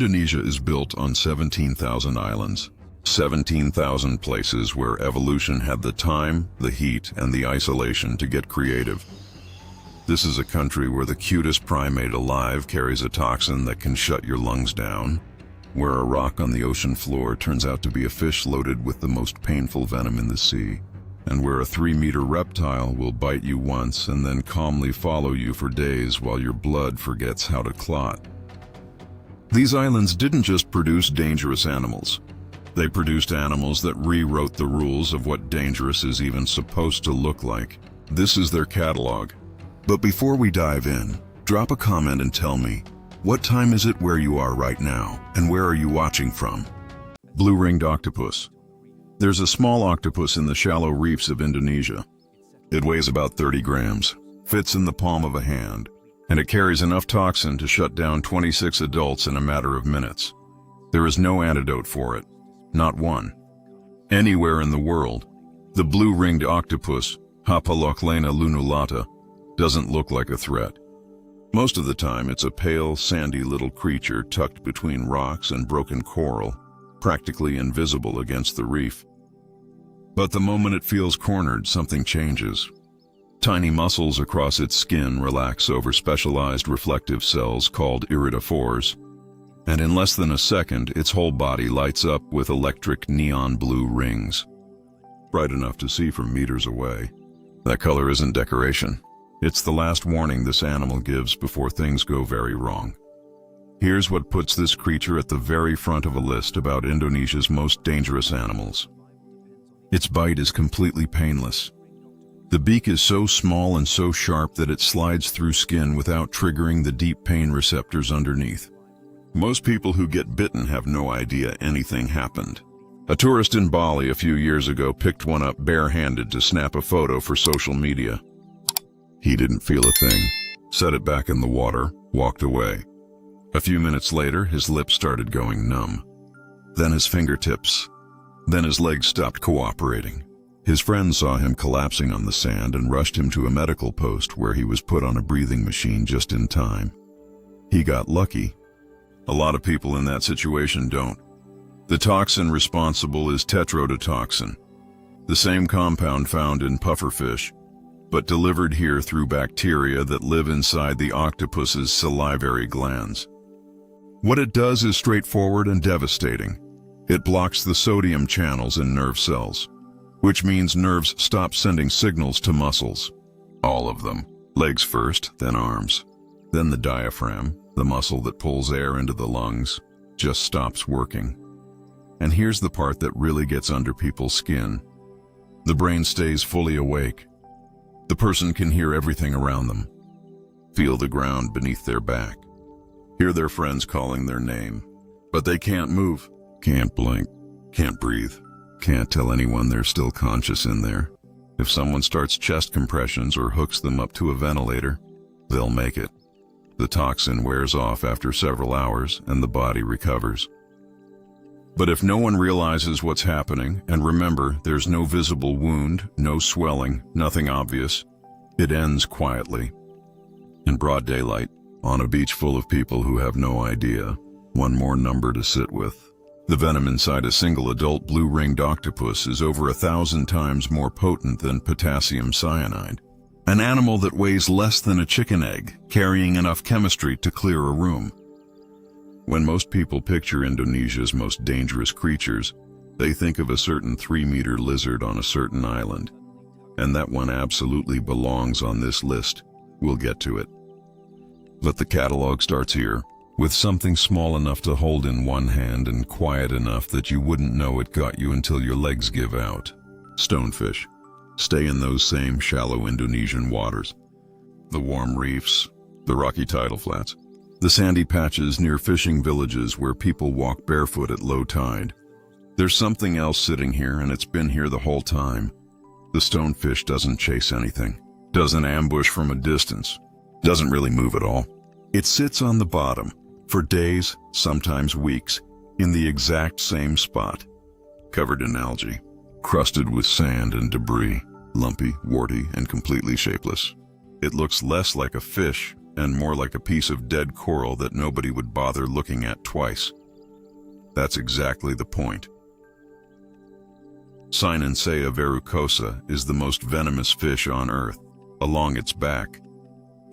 Indonesia is built on 17,000 islands, 17,000 places where evolution had the time, the heat, and the isolation to get creative. This is a country where the cutest primate alive carries a toxin that can shut your lungs down, where a rock on the ocean floor turns out to be a fish loaded with the most painful venom in the sea, and where a 3-meter reptile will bite you once and then calmly follow you for days while your blood forgets how to clot. These islands didn't just produce dangerous animals. They produced animals that rewrote the rules of what dangerous is even supposed to look like. This is their catalog. But before we dive in, drop a comment and tell me, what time is it where you are right now, and where are you watching from? Blue-ringed octopus. There's a small octopus in the shallow reefs of Indonesia. It weighs about 30 grams, fits in the palm of a hand, and it carries enough toxin to shut down 26 adults in a matter of minutes. There is no antidote for it, not one. Anywhere in the world, the blue-ringed octopus, Hapalochlena lunulata, doesn't look like a threat. Most of the time, it's a pale, sandy little creature tucked between rocks and broken coral, practically invisible against the reef. But the moment it feels cornered, something changes. Tiny muscles across its skin relax over specialized reflective cells called iridophores, and in less than a second, its whole body lights up with electric neon blue rings, bright enough to see from meters away. That color isn't decoration. It's the last warning this animal gives before things go very wrong. Here's what puts this creature at the very front of a list about Indonesia's most dangerous animals. Its bite is completely painless. The beak is so small and so sharp that it slides through skin without triggering the deep pain receptors underneath. Most people who get bitten have no idea anything happened. A tourist in Bali a few years ago picked one up barehanded to snap a photo for social media. He didn't feel a thing, set it back in the water, walked away. A few minutes later, his lips started going numb. Then his fingertips. Then his legs stopped cooperating. His friends saw him collapsing on the sand and rushed him to a medical post where he was put on a breathing machine just in time. He got lucky. A lot of people in that situation don't. The toxin responsible is tetrodotoxin, the same compound found in pufferfish, but delivered here through bacteria that live inside the octopus's salivary glands. What it does is straightforward and devastating. It blocks the sodium channels in nerve cells, which means nerves stop sending signals to muscles. All of them. Legs first, then arms. Then the diaphragm, the muscle that pulls air into the lungs, just stops working. And here's the part that really gets under people's skin. The brain stays fully awake. The person can hear everything around them, feel the ground beneath their back, hear their friends calling their name, but they can't move, can't blink, can't breathe, can't tell anyone they're still conscious in there. If someone starts chest compressions or hooks them up to a ventilator, they'll make it. The toxin wears off after several hours and the body recovers. But if no one realizes what's happening, and remember, there's no visible wound, no swelling, nothing obvious, it ends quietly. In broad daylight, on a beach full of people who have no idea, one more number to sit with. The venom inside a single adult blue-ringed octopus is over 1,000 times more potent than potassium cyanide. An animal that weighs less than a chicken egg, carrying enough chemistry to clear a room. When most people picture Indonesia's most dangerous creatures, they think of a certain 3-meter lizard on a certain island. And that one absolutely belongs on this list. We'll get to it. But the catalog starts here, with something small enough to hold in one hand and quiet enough that you wouldn't know it got you until your legs give out. Stonefish. Stay in those same shallow Indonesian waters. The warm reefs, the rocky tidal flats, the sandy patches near fishing villages where people walk barefoot at low tide. There's something else sitting here, and it's been here the whole time. The stonefish doesn't chase anything, doesn't ambush from a distance, doesn't really move at all. It sits on the bottom, for days, sometimes weeks, in the exact same spot, covered in algae, crusted with sand and debris, lumpy, warty, and completely shapeless. It looks less like a fish and more like a piece of dead coral that nobody would bother looking at twice. That's exactly the point. Cynensea verrucosa is the most venomous fish on Earth. Along its back,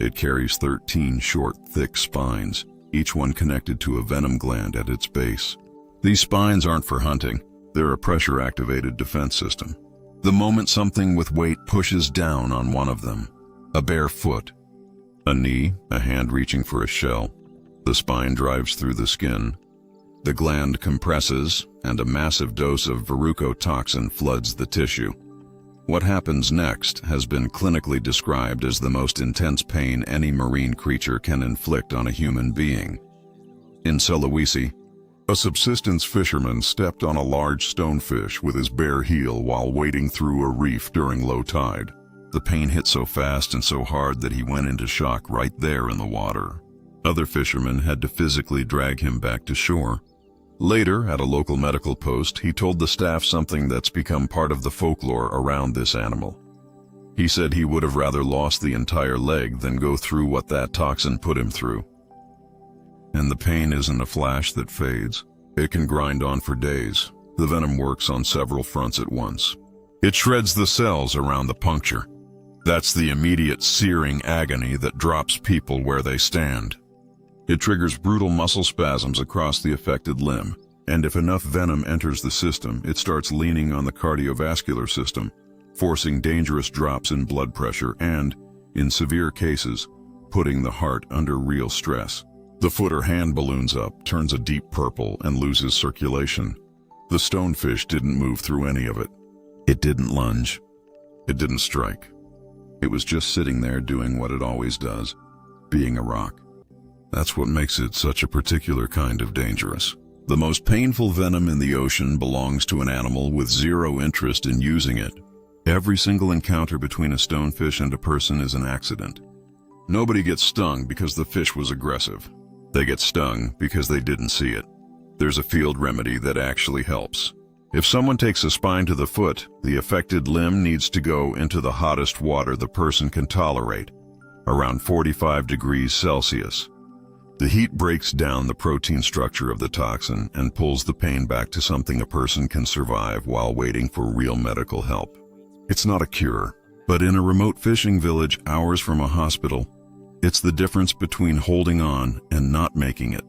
it carries 13 short, thick spines, each one connected to a venom gland at its base. These spines aren't for hunting, they're a pressure-activated defense system. The moment something with weight pushes down on one of them, a bare foot, a knee, a hand reaching for a shell, the spine drives through the skin, the gland compresses, and a massive dose of verrucotoxin floods the tissue. What happens next has been clinically described as the most intense pain any marine creature can inflict on a human being. In Sulawesi, a subsistence fisherman stepped on a large stonefish with his bare heel while wading through a reef during low tide. The pain hit so fast and so hard that he went into shock right there in the water. Other fishermen had to physically drag him back to shore. Later, at a local medical post, he told the staff something that's become part of the folklore around this animal. He said he would have rather lost the entire leg than go through what that toxin put him through. And the pain isn't a flash that fades. It can grind on for days. The venom works on several fronts at once. It shreds the cells around the puncture. That's the immediate searing agony that drops people where they stand. It triggers brutal muscle spasms across the affected limb, and if enough venom enters the system, it starts leaning on the cardiovascular system, forcing dangerous drops in blood pressure and, in severe cases, putting the heart under real stress. The foot or hand balloons up, turns a deep purple, and loses circulation. The stonefish didn't move through any of it. It didn't lunge. It didn't strike. It was just sitting there doing what it always does, being a rock. That's what makes it such a particular kind of dangerous. The most painful venom in the ocean belongs to an animal with zero interest in using it. Every single encounter between a stonefish and a person is an accident. Nobody gets stung because the fish was aggressive. They get stung because they didn't see it. There's a field remedy that actually helps. If someone takes a spine to the foot, the affected limb needs to go into the hottest water the person can tolerate, around 45 degrees Celsius. The heat breaks down the protein structure of the toxin and pulls the pain back to something a person can survive while waiting for real medical help. It's not a cure, but in a remote fishing village hours from a hospital, it's the difference between holding on and not making it.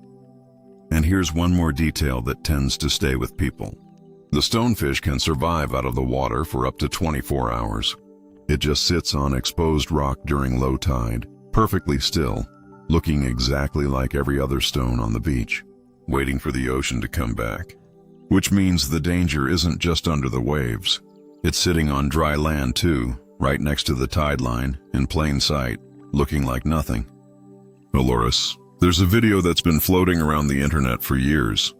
And here's one more detail that tends to stay with people. The stonefish can survive out of the water for up to 24 hours. It just sits on exposed rock during low tide, perfectly still, looking exactly like every other stone on the beach, waiting for the ocean to come back. Which means the danger isn't just under the waves. It's sitting on dry land too, right next to the tide line, in plain sight, looking like nothing. Olorus. There's a video that's been floating around the internet for years.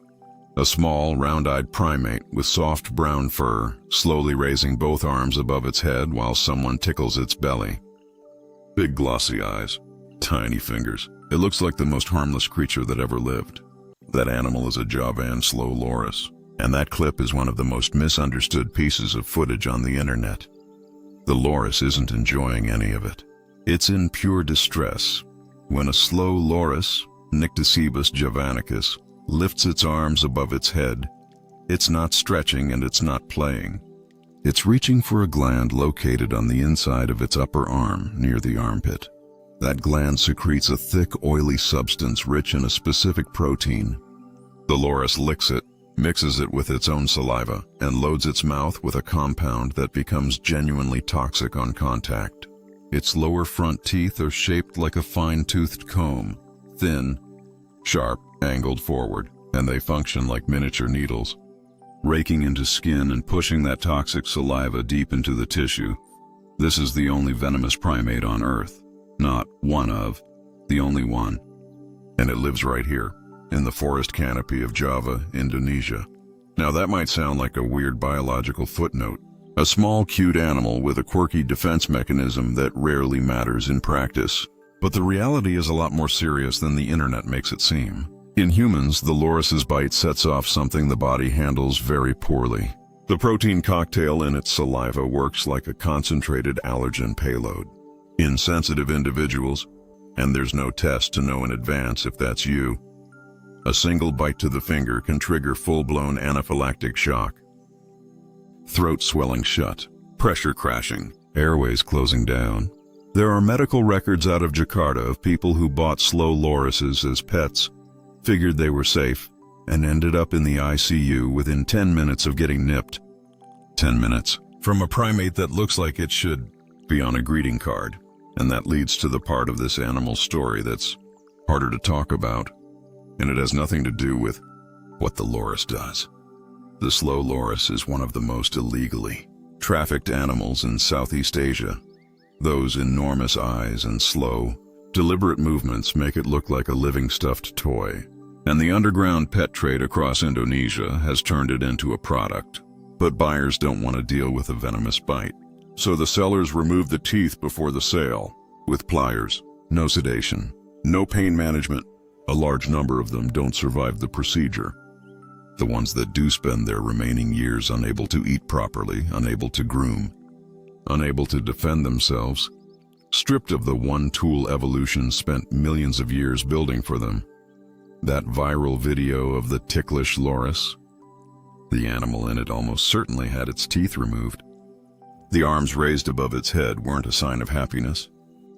A small, round-eyed primate with soft brown fur, slowly raising both arms above its head while someone tickles its belly. Big glossy eyes. Tiny fingers. It looks like the most harmless creature that ever lived. That animal is a Javan slow loris, and that clip is one of the most misunderstood pieces of footage on the internet. The loris isn't enjoying any of it. It's in pure distress. When a slow loris, Nycticebus javanicus, lifts its arms above its head, it's not stretching and it's not playing. It's reaching for a gland located on the inside of its upper arm near the armpit. That gland secretes a thick, oily substance rich in a specific protein. The loris licks it, mixes it with its own saliva, and loads its mouth with a compound that becomes genuinely toxic on contact. Its lower front teeth are shaped like a fine-toothed comb, thin, sharp, angled forward, and they function like miniature needles, raking into skin and pushing that toxic saliva deep into the tissue. This is the only venomous primate on Earth. Not one of, the only one. And it lives right here, in the forest canopy of Java, Indonesia. Now that might sound like a weird biological footnote. A small, cute animal with a quirky defense mechanism that rarely matters in practice. But the reality is a lot more serious than the internet makes it seem. In humans, the loris's bite sets off something the body handles very poorly. The protein cocktail in its saliva works like a concentrated allergen payload. In sensitive individuals, And there's no test to know in advance if that's you. A single bite to the finger can trigger full-blown anaphylactic shock. Throat swelling shut, pressure crashing, airways closing down. There are medical records out of Jakarta of people who bought slow lorises as pets, figured they were safe, and ended up in the ICU within 10 minutes of getting nipped. 10 minutes from a primate that looks like it should be on a greeting card. And that leads to the part of this animal story that's harder to talk about, and it has nothing to do with what the loris does. The slow loris is one of the most illegally trafficked animals in Southeast Asia. Those enormous eyes and slow, deliberate movements make it look like a living stuffed toy. And the underground pet trade across Indonesia has turned it into a product. But buyers don't want to deal with a venomous bite. So the sellers remove the teeth before the sale, with pliers, no sedation, no pain management. A large number of them don't survive the procedure. The ones that do spend their remaining years unable to eat properly, unable to groom, unable to defend themselves, stripped of the one tool evolution spent millions of years building for them. That viral video of the ticklish loris, the animal in it almost certainly had its teeth removed. The arms raised above its head weren't a sign of happiness.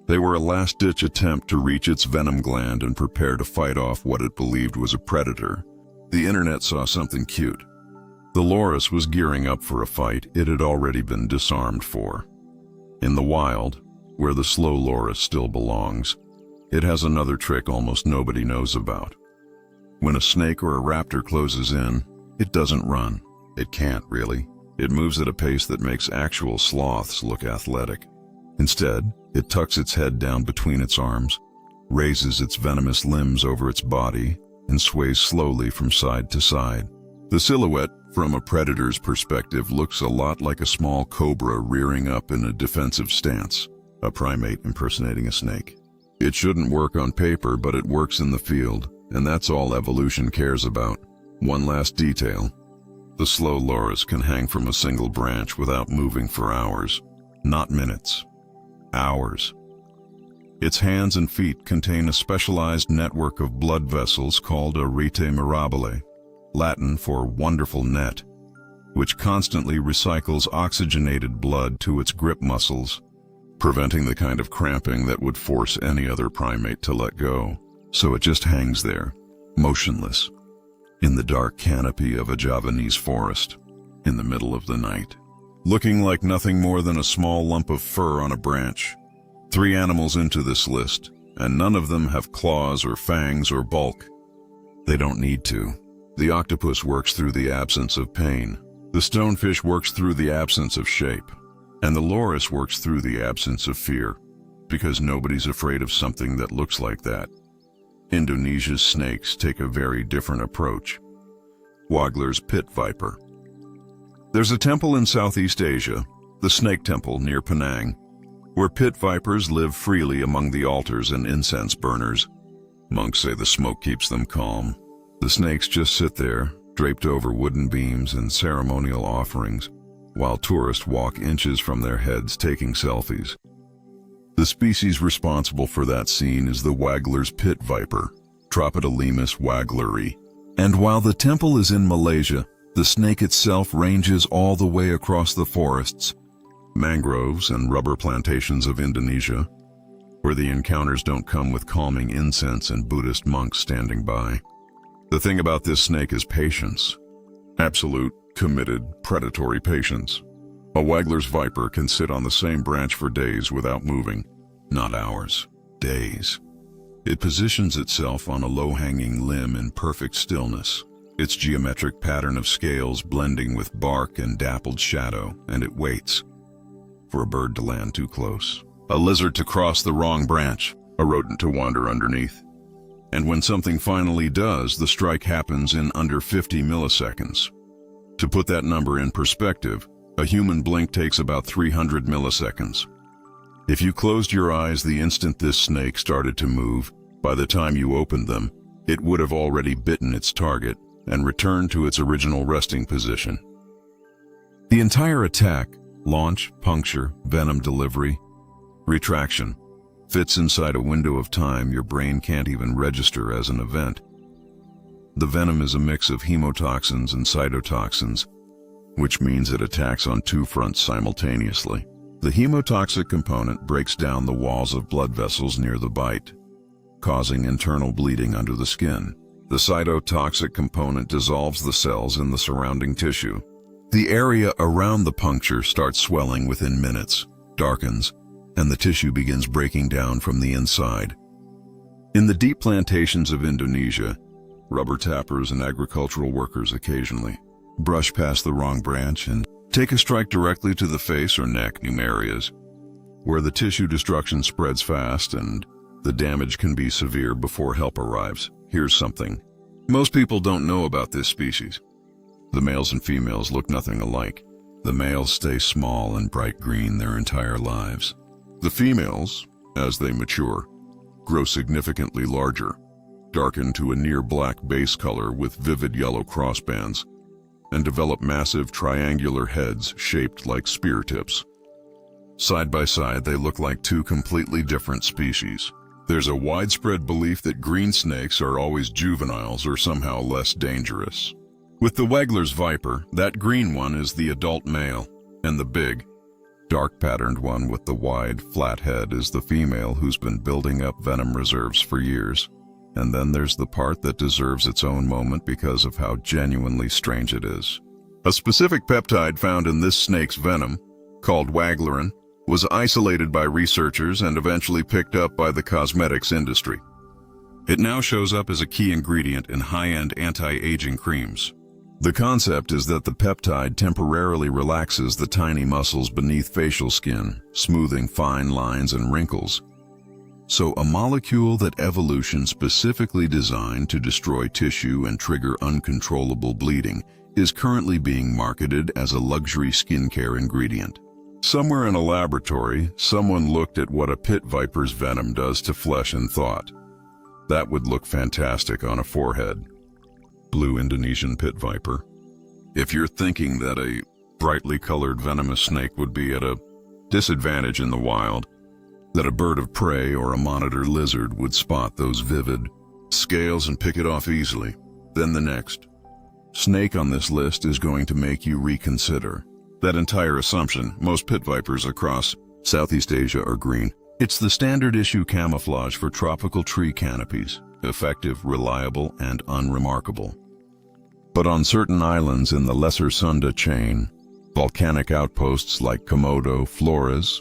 They were a last-ditch attempt to reach its venom gland and prepare to fight off what it believed was a predator. The internet saw something cute. The loris was gearing up for a fight it had already been disarmed for. In the wild, where the slow loris still belongs, it has another trick almost nobody knows about. When a snake or a raptor closes in, it doesn't run. It can't, really. It moves at a pace that makes actual sloths look athletic. Instead, it tucks its head down between its arms, raises its venomous limbs over its body, and sways slowly from side to side. The silhouette, from a predator's perspective, looks a lot like a small cobra rearing up in a defensive stance, a primate impersonating a snake. It shouldn't work on paper, but it works in the field, and that's all evolution cares about. One last detail. The slow loris can hang from a single branch without moving for hours, not minutes. Hours. Its hands and feet contain a specialized network of blood vessels called a rete mirabile, Latin for wonderful net, which constantly recycles oxygenated blood to its grip muscles, preventing the kind of cramping that would force any other primate to let go. So it just hangs there, motionless, in the dark canopy of a Javanese forest, in the middle of the night, looking like nothing more than a small lump of fur on a branch. 3 animals into this list, and none of them have claws or fangs or bulk. They don't need to. The octopus works through the absence of pain. The stonefish works through the absence of shape. And the loris works through the absence of fear, because nobody's afraid of something that looks like that. Indonesia's snakes take a very different approach. Wagler's pit viper. There's a temple in Southeast Asia, the Snake Temple near Penang, where pit vipers live freely among the altars and incense burners. Monks say the smoke keeps them calm. The snakes just sit there, draped over wooden beams and ceremonial offerings, while tourists walk inches from their heads taking selfies. The species responsible for that scene is the Wagler's pit viper, Tropidolaemus wagleri. And while the temple is in Malaysia, the snake itself ranges all the way across the forests, mangroves and rubber plantations of Indonesia, where the encounters don't come with calming incense and Buddhist monks standing by. The thing about this snake is patience. Absolute, committed, predatory patience. A Wagler's viper can sit on the same branch for days without moving. Not hours, days. It positions itself on a low-hanging limb in perfect stillness, its geometric pattern of scales blending with bark and dappled shadow, and it waits for a bird to land too close, a lizard to cross the wrong branch, a rodent to wander underneath. And when something finally does, the strike happens in under 50 milliseconds. To put that number in perspective, a human blink takes about 300 milliseconds. If you closed your eyes the instant this snake started to move, by the time you opened them, it would have already bitten its target and returned to its original resting position. The entire attack, launch, puncture, venom delivery, retraction, fits inside a window of time your brain can't even register as an event. The venom is a mix of hemotoxins and cytotoxins, which means it attacks on two fronts simultaneously. The hemotoxic component breaks down the walls of blood vessels near the bite, causing internal bleeding under the skin. The cytotoxic component dissolves the cells in the surrounding tissue. The area around the puncture starts swelling within minutes, darkens, and the tissue begins breaking down from the inside. In the deep plantations of Indonesia, rubber tappers and agricultural workers occasionally brush past the wrong branch and take a strike directly to the face or neck, areas where the tissue destruction spreads fast and the damage can be severe before help arrives. Here's something most people don't know about this species. The males and females look nothing alike. The males stay small and bright green their entire lives. The females, as they mature, grow significantly larger, darken to a near black base color with vivid yellow crossbands, and develop massive triangular heads shaped like spear tips. Side by side, they look like two completely different species. There's a widespread belief that green snakes are always juveniles or somehow less dangerous. With the Wegler's viper, that green one is the adult male, and the big, dark-patterned one with the wide, flat head is the female who's been building up venom reserves for years. And then there's the part that deserves its own moment because of how genuinely strange it is. A specific peptide found in this snake's venom, called waglerin, was isolated by researchers and eventually picked up by the cosmetics industry. It now shows up as a key ingredient in high-end anti-aging creams. The concept is that the peptide temporarily relaxes the tiny muscles beneath facial skin, smoothing fine lines and wrinkles. So a molecule that evolution specifically designed to destroy tissue and trigger uncontrollable bleeding is currently being marketed as a luxury skincare ingredient. Somewhere in a laboratory, someone looked at what a pit viper's venom does to flesh and thought, that would look fantastic on a forehead. Blue Indonesian pit viper. If you're thinking that a brightly colored venomous snake would be at a disadvantage in the wild, that a bird of prey or a monitor lizard would spot those vivid scales and pick it off easily, then the next snake on this list is going to make you reconsider that entire assumption. Most pit vipers across Southeast Asia are green. It's the standard issue camouflage for tropical tree canopies, effective, reliable, and unremarkable. But on certain islands in the Lesser Sunda chain, volcanic outposts like Komodo, Flores,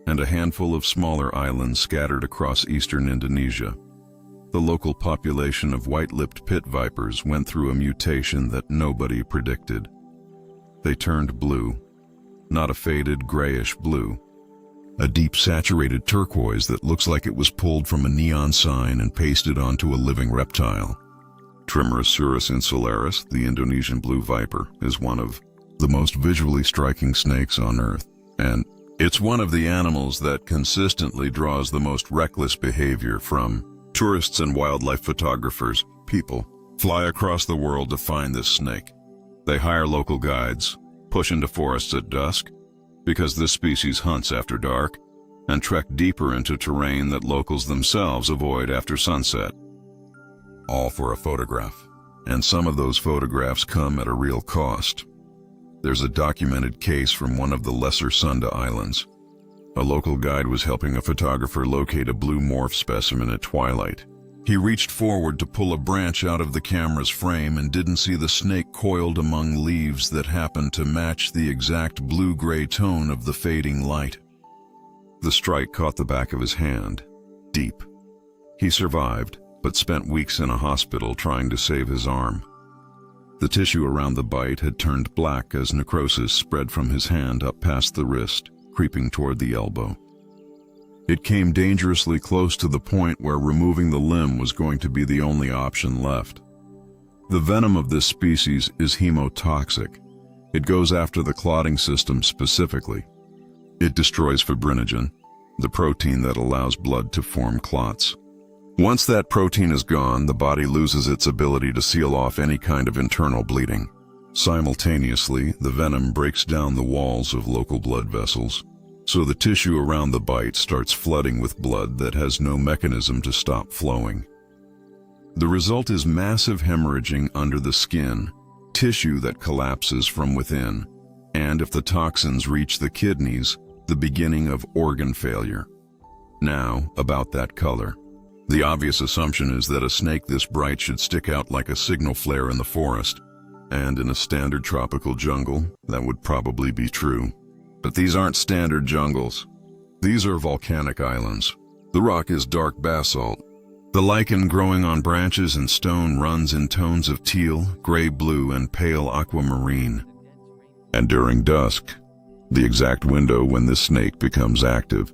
and a handful of smaller islands scattered across eastern Indonesia, the local population of white-lipped pit vipers went through a mutation that nobody predicted. They turned blue, not a faded grayish blue, a deep saturated turquoise that looks like it was pulled from a neon sign and pasted onto a living reptile. Trimeresurus insularis, the Indonesian blue viper, is one of the most visually striking snakes on Earth, and it's one of the animals that consistently draws the most reckless behavior from tourists and wildlife photographers. People fly across the world to find this snake. They hire local guides, push into forests at dusk, because this species hunts after dark, and trek deeper into terrain that locals themselves avoid after sunset. All for a photograph. And some of those photographs come at a real cost. There's a documented case from one of the Lesser Sunda Islands. A local guide was helping a photographer locate a blue morph specimen at twilight. He reached forward to pull a branch out of the camera's frame and didn't see the snake coiled among leaves that happened to match the exact blue-gray tone of the fading light. The strike caught the back of his hand, deep. He survived, but spent weeks in a hospital trying to save his arm. The tissue around the bite had turned black as necrosis spread from his hand up past the wrist, creeping toward the elbow. It came dangerously close to the point where removing the limb was going to be the only option left. The venom of this species is hemotoxic. It goes after the clotting system specifically. It destroys fibrinogen, the protein that allows blood to form clots. Once that protein is gone, the body loses its ability to seal off any kind of internal bleeding. Simultaneously, the venom breaks down the walls of local blood vessels, so the tissue around the bite starts flooding with blood that has no mechanism to stop flowing. The result is massive hemorrhaging under the skin, tissue that collapses from within, and if the toxins reach the kidneys, the beginning of organ failure. Now, about that color. The obvious assumption is that a snake this bright should stick out like a signal flare in the forest, and in a standard tropical jungle, that would probably be true. But these aren't standard jungles. These are volcanic islands. The rock is dark basalt. The lichen growing on branches and stone runs in tones of teal, gray-blue, and pale aquamarine. And during dusk, the exact window when this snake becomes active,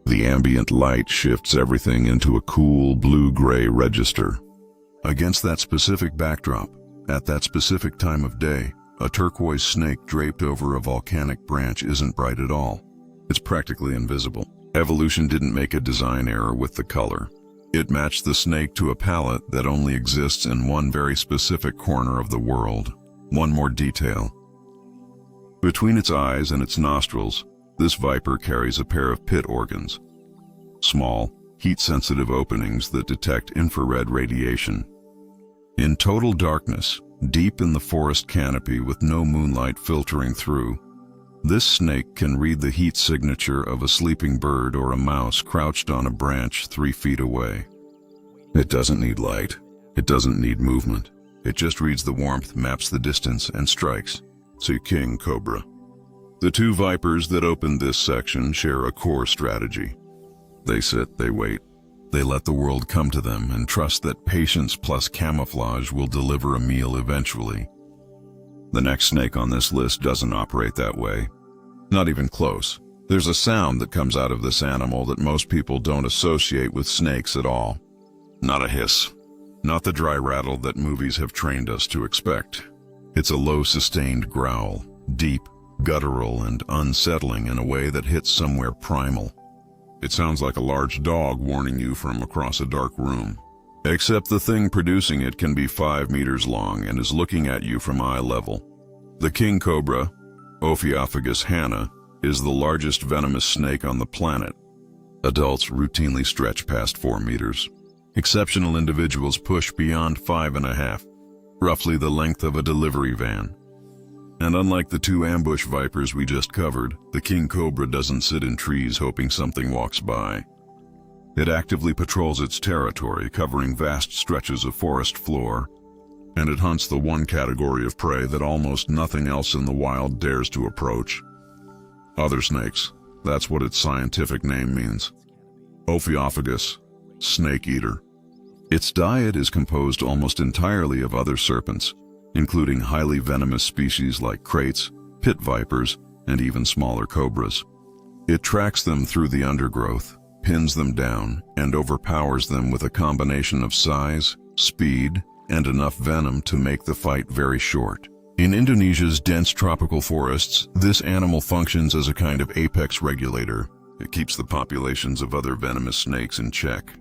the ambient light shifts everything into a cool blue-gray register. Against that specific backdrop, at that specific time of day, a turquoise snake draped over a volcanic branch isn't bright at all. It's practically invisible. Evolution didn't make a design error with the color. It matched the snake to a palette that only exists in one very specific corner of the world. One more detail. Between its eyes and its nostrils, this viper carries a pair of pit organs. Small, heat-sensitive openings that detect infrared radiation. In total darkness, deep in the forest canopy with no moonlight filtering through, this snake can read the heat signature of a sleeping bird or a mouse crouched on a branch 3 feet away. It doesn't need light. It doesn't need movement. It just reads the warmth, maps the distance, and strikes. See king cobra. The two vipers that opened this section share a core strategy. They sit, they wait. They let the world come to them and trust that patience plus camouflage will deliver a meal eventually. The next snake on this list doesn't operate that way. Not even close. There's a sound that comes out of this animal that most people don't associate with snakes at all. Not a hiss. Not the dry rattle that movies have trained us to expect. It's a low sustained growl, deep, guttural, and unsettling in a way that hits somewhere primal. It sounds like a large dog warning you from across a dark room. Except the thing producing it can be 5 meters long and is looking at you from eye level. The king cobra, Ophiophagus hanna, is the largest venomous snake on the planet. Adults routinely stretch past 4 meters. Exceptional individuals push beyond 5.5, roughly the length of a delivery van. And unlike the two ambush vipers we just covered, the king cobra doesn't sit in trees hoping something walks by. It actively patrols its territory, covering vast stretches of forest floor, and it hunts the one category of prey that almost nothing else in the wild dares to approach. Other snakes, that's what its scientific name means. Ophiophagus, snake eater. Its diet is composed almost entirely of other serpents, including highly venomous species like kraits, pit vipers, and even smaller cobras. It tracks them through the undergrowth, pins them down, and overpowers them with a combination of size, speed, and enough venom to make the fight very short. In Indonesia's dense tropical forests, this animal functions as a kind of apex regulator. It keeps the populations of other venomous snakes in check,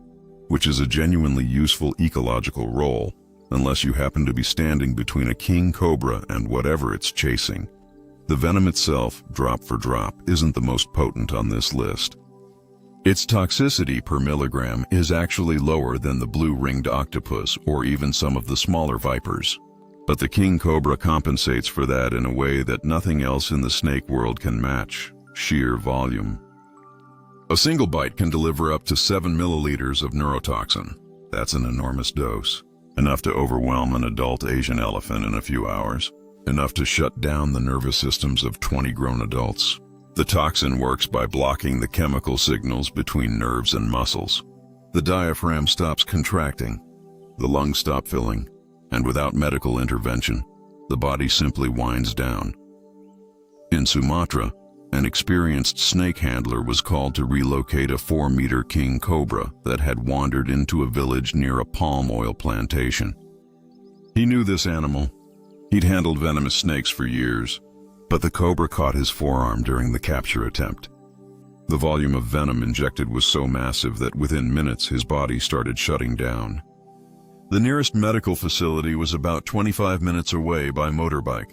which is a genuinely useful ecological role, unless you happen to be standing between a king cobra and whatever it's chasing. The venom itself, drop for drop, isn't the most potent on this list. Its toxicity per milligram is actually lower than the blue-ringed octopus or even some of the smaller vipers. But the king cobra compensates for that in a way that nothing else in the snake world can match: sheer volume. A single bite can deliver up to 7 milliliters of neurotoxin. That's an enormous dose. Enough to overwhelm an adult Asian elephant in a few hours. Enough to shut down the nervous systems of 20 grown adults. The toxin works by blocking the chemical signals between nerves and muscles. The diaphragm stops contracting. The lungs stop filling. And without medical intervention, the body simply winds down. In Sumatra, an experienced snake handler was called to relocate a 4-meter king cobra that had wandered into a village near a palm oil plantation. He knew this animal. He'd handled venomous snakes for years, but the cobra caught his forearm during the capture attempt. The volume of venom injected was so massive that within minutes his body started shutting down. The nearest medical facility was about 25 minutes away by motorbike.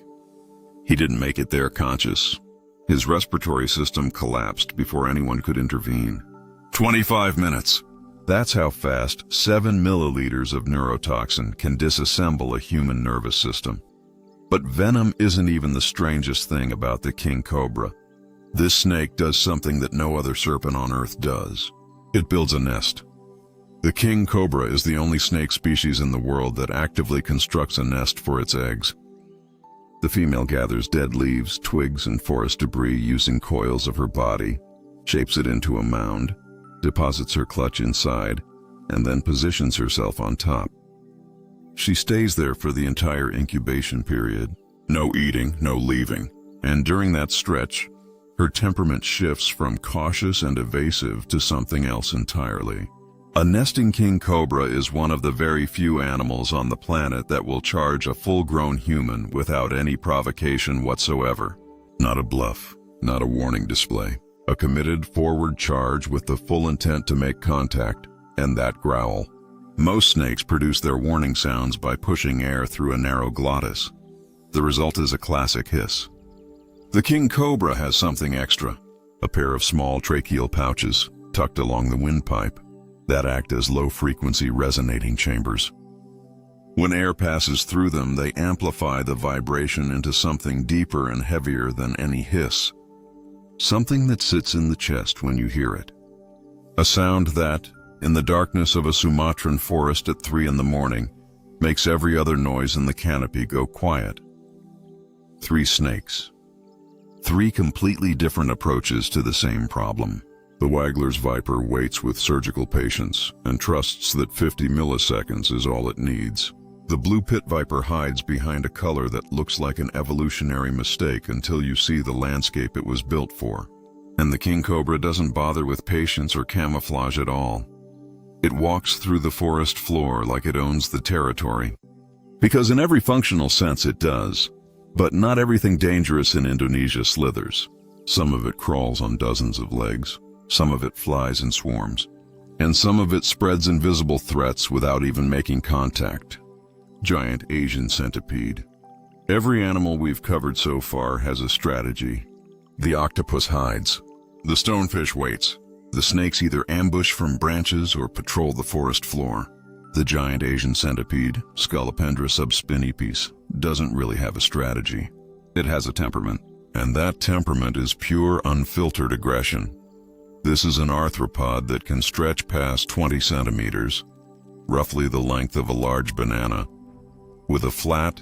He didn't make it there conscious. His respiratory system collapsed before anyone could intervene. 25 minutes. That's how fast 7 milliliters of neurotoxin can disassemble a human nervous system. But venom isn't even the strangest thing about the king cobra. This snake does something that no other serpent on Earth does. It builds a nest. The king cobra is the only snake species in the world that actively constructs a nest for its eggs. The female gathers dead leaves, twigs, and forest debris using coils of her body, shapes it into a mound, deposits her clutch inside, and then positions herself on top. She stays there for the entire incubation period. No eating, no leaving. And during that stretch, her temperament shifts from cautious and evasive to something else entirely. A nesting king cobra is one of the very few animals on the planet that will charge a full-grown human without any provocation whatsoever. Not a bluff, not a warning display. A committed forward charge with the full intent to make contact, and that growl. Most snakes produce their warning sounds by pushing air through a narrow glottis. The result is a classic hiss. The king cobra has something extra, a pair of small tracheal pouches tucked along the windpipe that act as low-frequency resonating chambers. When air passes through them, they amplify the vibration into something deeper and heavier than any hiss. Something that sits in the chest when you hear it. A sound that, in the darkness of a Sumatran forest at 3 in the morning, makes every other noise in the canopy go quiet. 3 snakes. 3 completely different approaches to the same problem. The waggler's viper waits with surgical patience and trusts that 50 milliseconds is all it needs. The blue pit viper hides behind a color that looks like an evolutionary mistake until you see the landscape it was built for. And the king cobra doesn't bother with patience or camouflage at all. It walks through the forest floor like it owns the territory. Because in every functional sense it does. But not everything dangerous in Indonesia slithers. Some of it crawls on dozens of legs. Some of it flies in swarms. And some of it spreads invisible threats without even making contact. Giant Asian centipede. Every animal we've covered so far has a strategy. The octopus hides. The stonefish waits. The snakes either ambush from branches or patrol the forest floor. The giant Asian centipede, Scolopendra subspinipes, doesn't really have a strategy. It has a temperament, and that temperament is pure, unfiltered aggression. This is an arthropod that can stretch past 20 centimeters, roughly the length of a large banana, with a flat,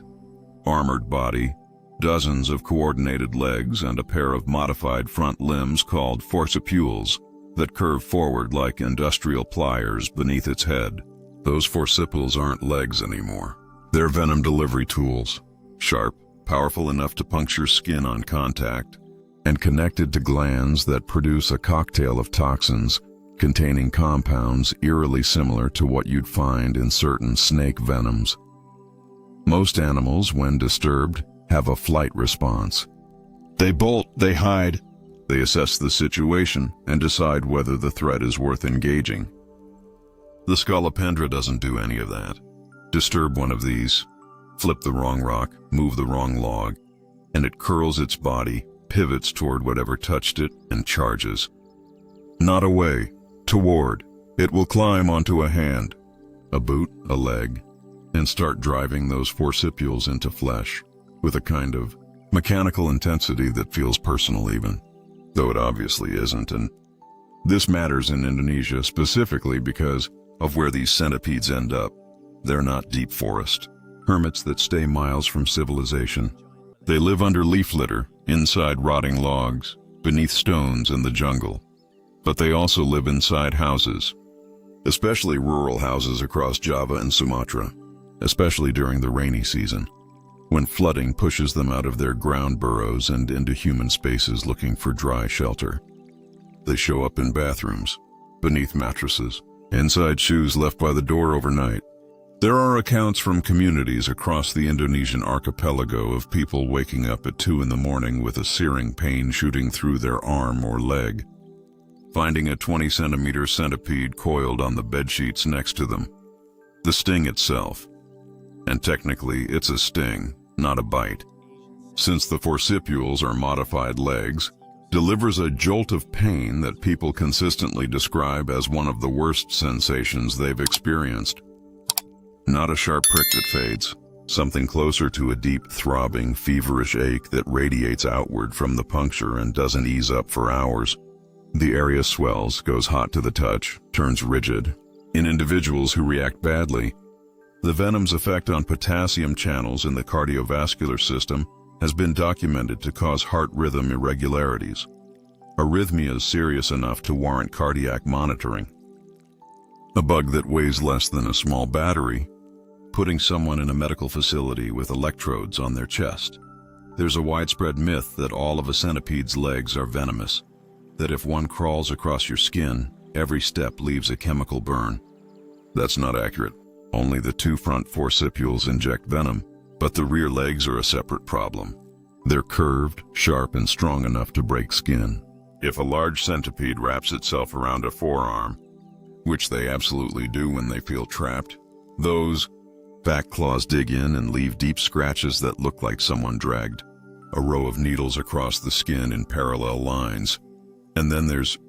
armored body, dozens of coordinated legs, and a pair of modified front limbs called forcipules that curve forward like industrial pliers beneath its head. Those forcipules aren't legs anymore. They're venom delivery tools, sharp, powerful enough to puncture skin on contact, and connected to glands that produce a cocktail of toxins containing compounds eerily similar to what you'd find in certain snake venoms. Most animals, when disturbed, have a flight response. They bolt, they hide, they assess the situation and decide whether the threat is worth engaging. The Scolopendra doesn't do any of that. Disturb one of these, flip the wrong rock, move the wrong log, and it curls its body, pivots toward whatever touched it, and charges. Not away, toward. It will climb onto a hand, a boot, a leg, and start driving those forcipules into flesh with a kind of mechanical intensity that feels personal even, though it obviously isn't. And this matters in Indonesia specifically because of where these centipedes end up. They're not deep forest, hermits that stay miles from civilization. They live under leaf litter, inside rotting logs, beneath stones in the jungle. But they also live inside houses, especially rural houses across Java and Sumatra, especially during the rainy season, when flooding pushes them out of their ground burrows and into human spaces looking for dry shelter. They show up in bathrooms, beneath mattresses, inside shoes left by the door overnight. There are accounts from communities across the Indonesian archipelago of people waking up at 2 in the morning with a searing pain shooting through their arm or leg, finding a 20-centimeter centipede coiled on the bedsheets next to them. The sting itself, and technically it's a sting, not a bite, since the forcipules are modified legs, delivers a jolt of pain that people consistently describe as one of the worst sensations they've experienced. Not a sharp prick that fades, something closer to a deep, throbbing, feverish ache that radiates outward from the puncture and doesn't ease up for hours. The area swells, goes hot to the touch, turns rigid. In individuals who react badly, the venom's effect on potassium channels in the cardiovascular system has been documented to cause heart rhythm irregularities, arrhythmias serious enough to warrant cardiac monitoring. A bug that weighs less than a small battery, putting someone in a medical facility with electrodes on their chest. There's a widespread myth that all of a centipede's legs are venomous, that if one crawls across your skin, every step leaves a chemical burn. That's not accurate. Only the two front forcipules inject venom, but the rear legs are a separate problem. They're curved, sharp, and strong enough to break skin. If a large centipede wraps itself around a forearm, which they absolutely do when they feel trapped, those back claws dig in and leave deep scratches that look like someone dragged a row of needles across the skin in parallel lines. And then there's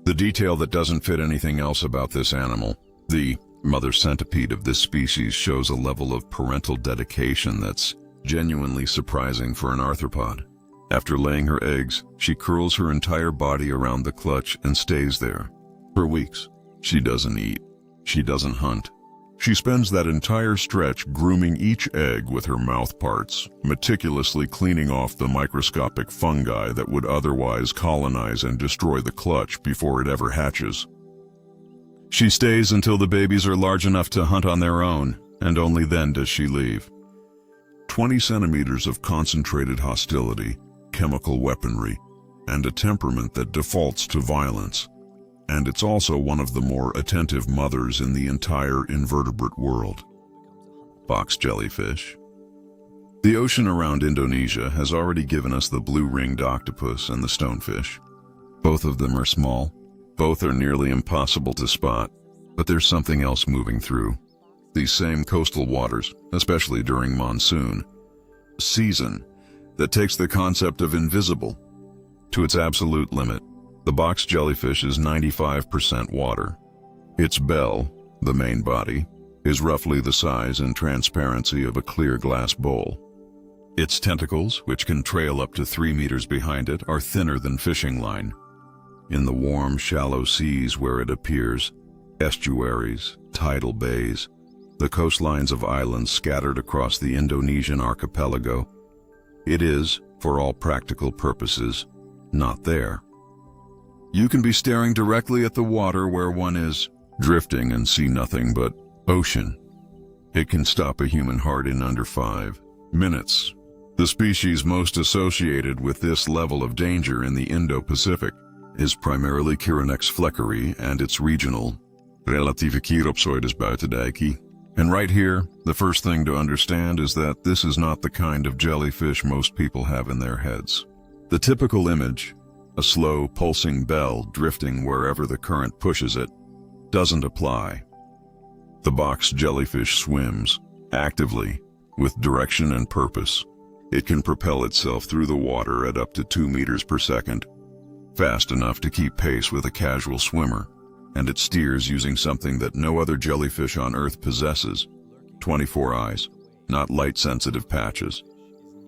the detail that doesn't fit anything else about this animal. The mother centipede of this species shows a level of parental dedication that's genuinely surprising for an arthropod. After laying her eggs, she curls her entire body around the clutch and stays there for weeks. She doesn't eat. She doesn't hunt. She spends that entire stretch grooming each egg with her mouth parts, meticulously cleaning off the microscopic fungi that would otherwise colonize and destroy the clutch before it ever hatches. She stays until the babies are large enough to hunt on their own, and only then does she leave. 20 centimeters of concentrated hostility, chemical weaponry, and a temperament that defaults to violence. And it's also one of the more attentive mothers in the entire invertebrate world. Box jellyfish. The ocean around Indonesia has already given us the blue-ringed octopus and the stonefish. Both of them are small. Both are nearly impossible to spot, but there's something else moving through these same coastal waters, especially during monsoon season, that takes the concept of invisible to its absolute limit. The box jellyfish is 95% water. Its bell, the main body, is roughly the size and transparency of a clear glass bowl. Its tentacles, which can trail up to 3 meters behind it, are thinner than fishing line. In the warm, shallow seas where it appears, estuaries, tidal bays, the coastlines of islands scattered across the Indonesian archipelago, it is, for all practical purposes, not there. You can be staring directly at the water where one is drifting and see nothing but ocean. It can stop a human heart in under 5 minutes. The species most associated with this level of danger in the Indo-Pacific is primarily Chironex fleckeri and its regional relatieve chiropsoidus buitendijkie. And right here, the first thing to understand is that this is not the kind of jellyfish most people have in their heads. The typical image, a slow, pulsing bell drifting wherever the current pushes it, doesn't apply. The box jellyfish swims, actively, with direction and purpose. It can propel itself through the water at up to 2 meters per second, fast enough to keep pace with a casual swimmer, and it steers using something that no other jellyfish on Earth possesses: 24 eyes, not light-sensitive patches,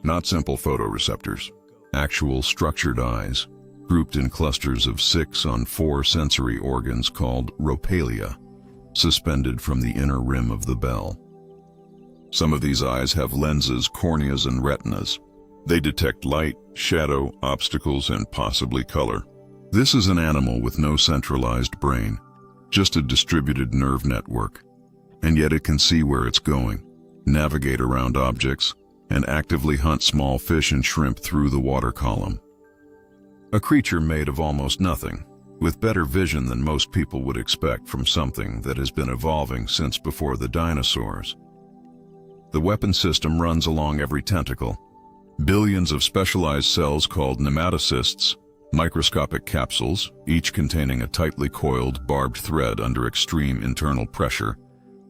not simple photoreceptors, actual structured eyes, grouped in clusters of 6 on 4 sensory organs called rhopalia, suspended from the inner rim of the bell. Some of these eyes have lenses, corneas, and retinas. They detect light, shadow, obstacles, and possibly color. This is an animal with no centralized brain, just a distributed nerve network. And yet it can see where it's going, navigate around objects, and actively hunt small fish and shrimp through the water column. A creature made of almost nothing, with better vision than most people would expect from something that has been evolving since before the dinosaurs. The weapon system runs along every tentacle. Billions of specialized cells called nematocysts, microscopic capsules, each containing a tightly coiled, barbed thread under extreme internal pressure,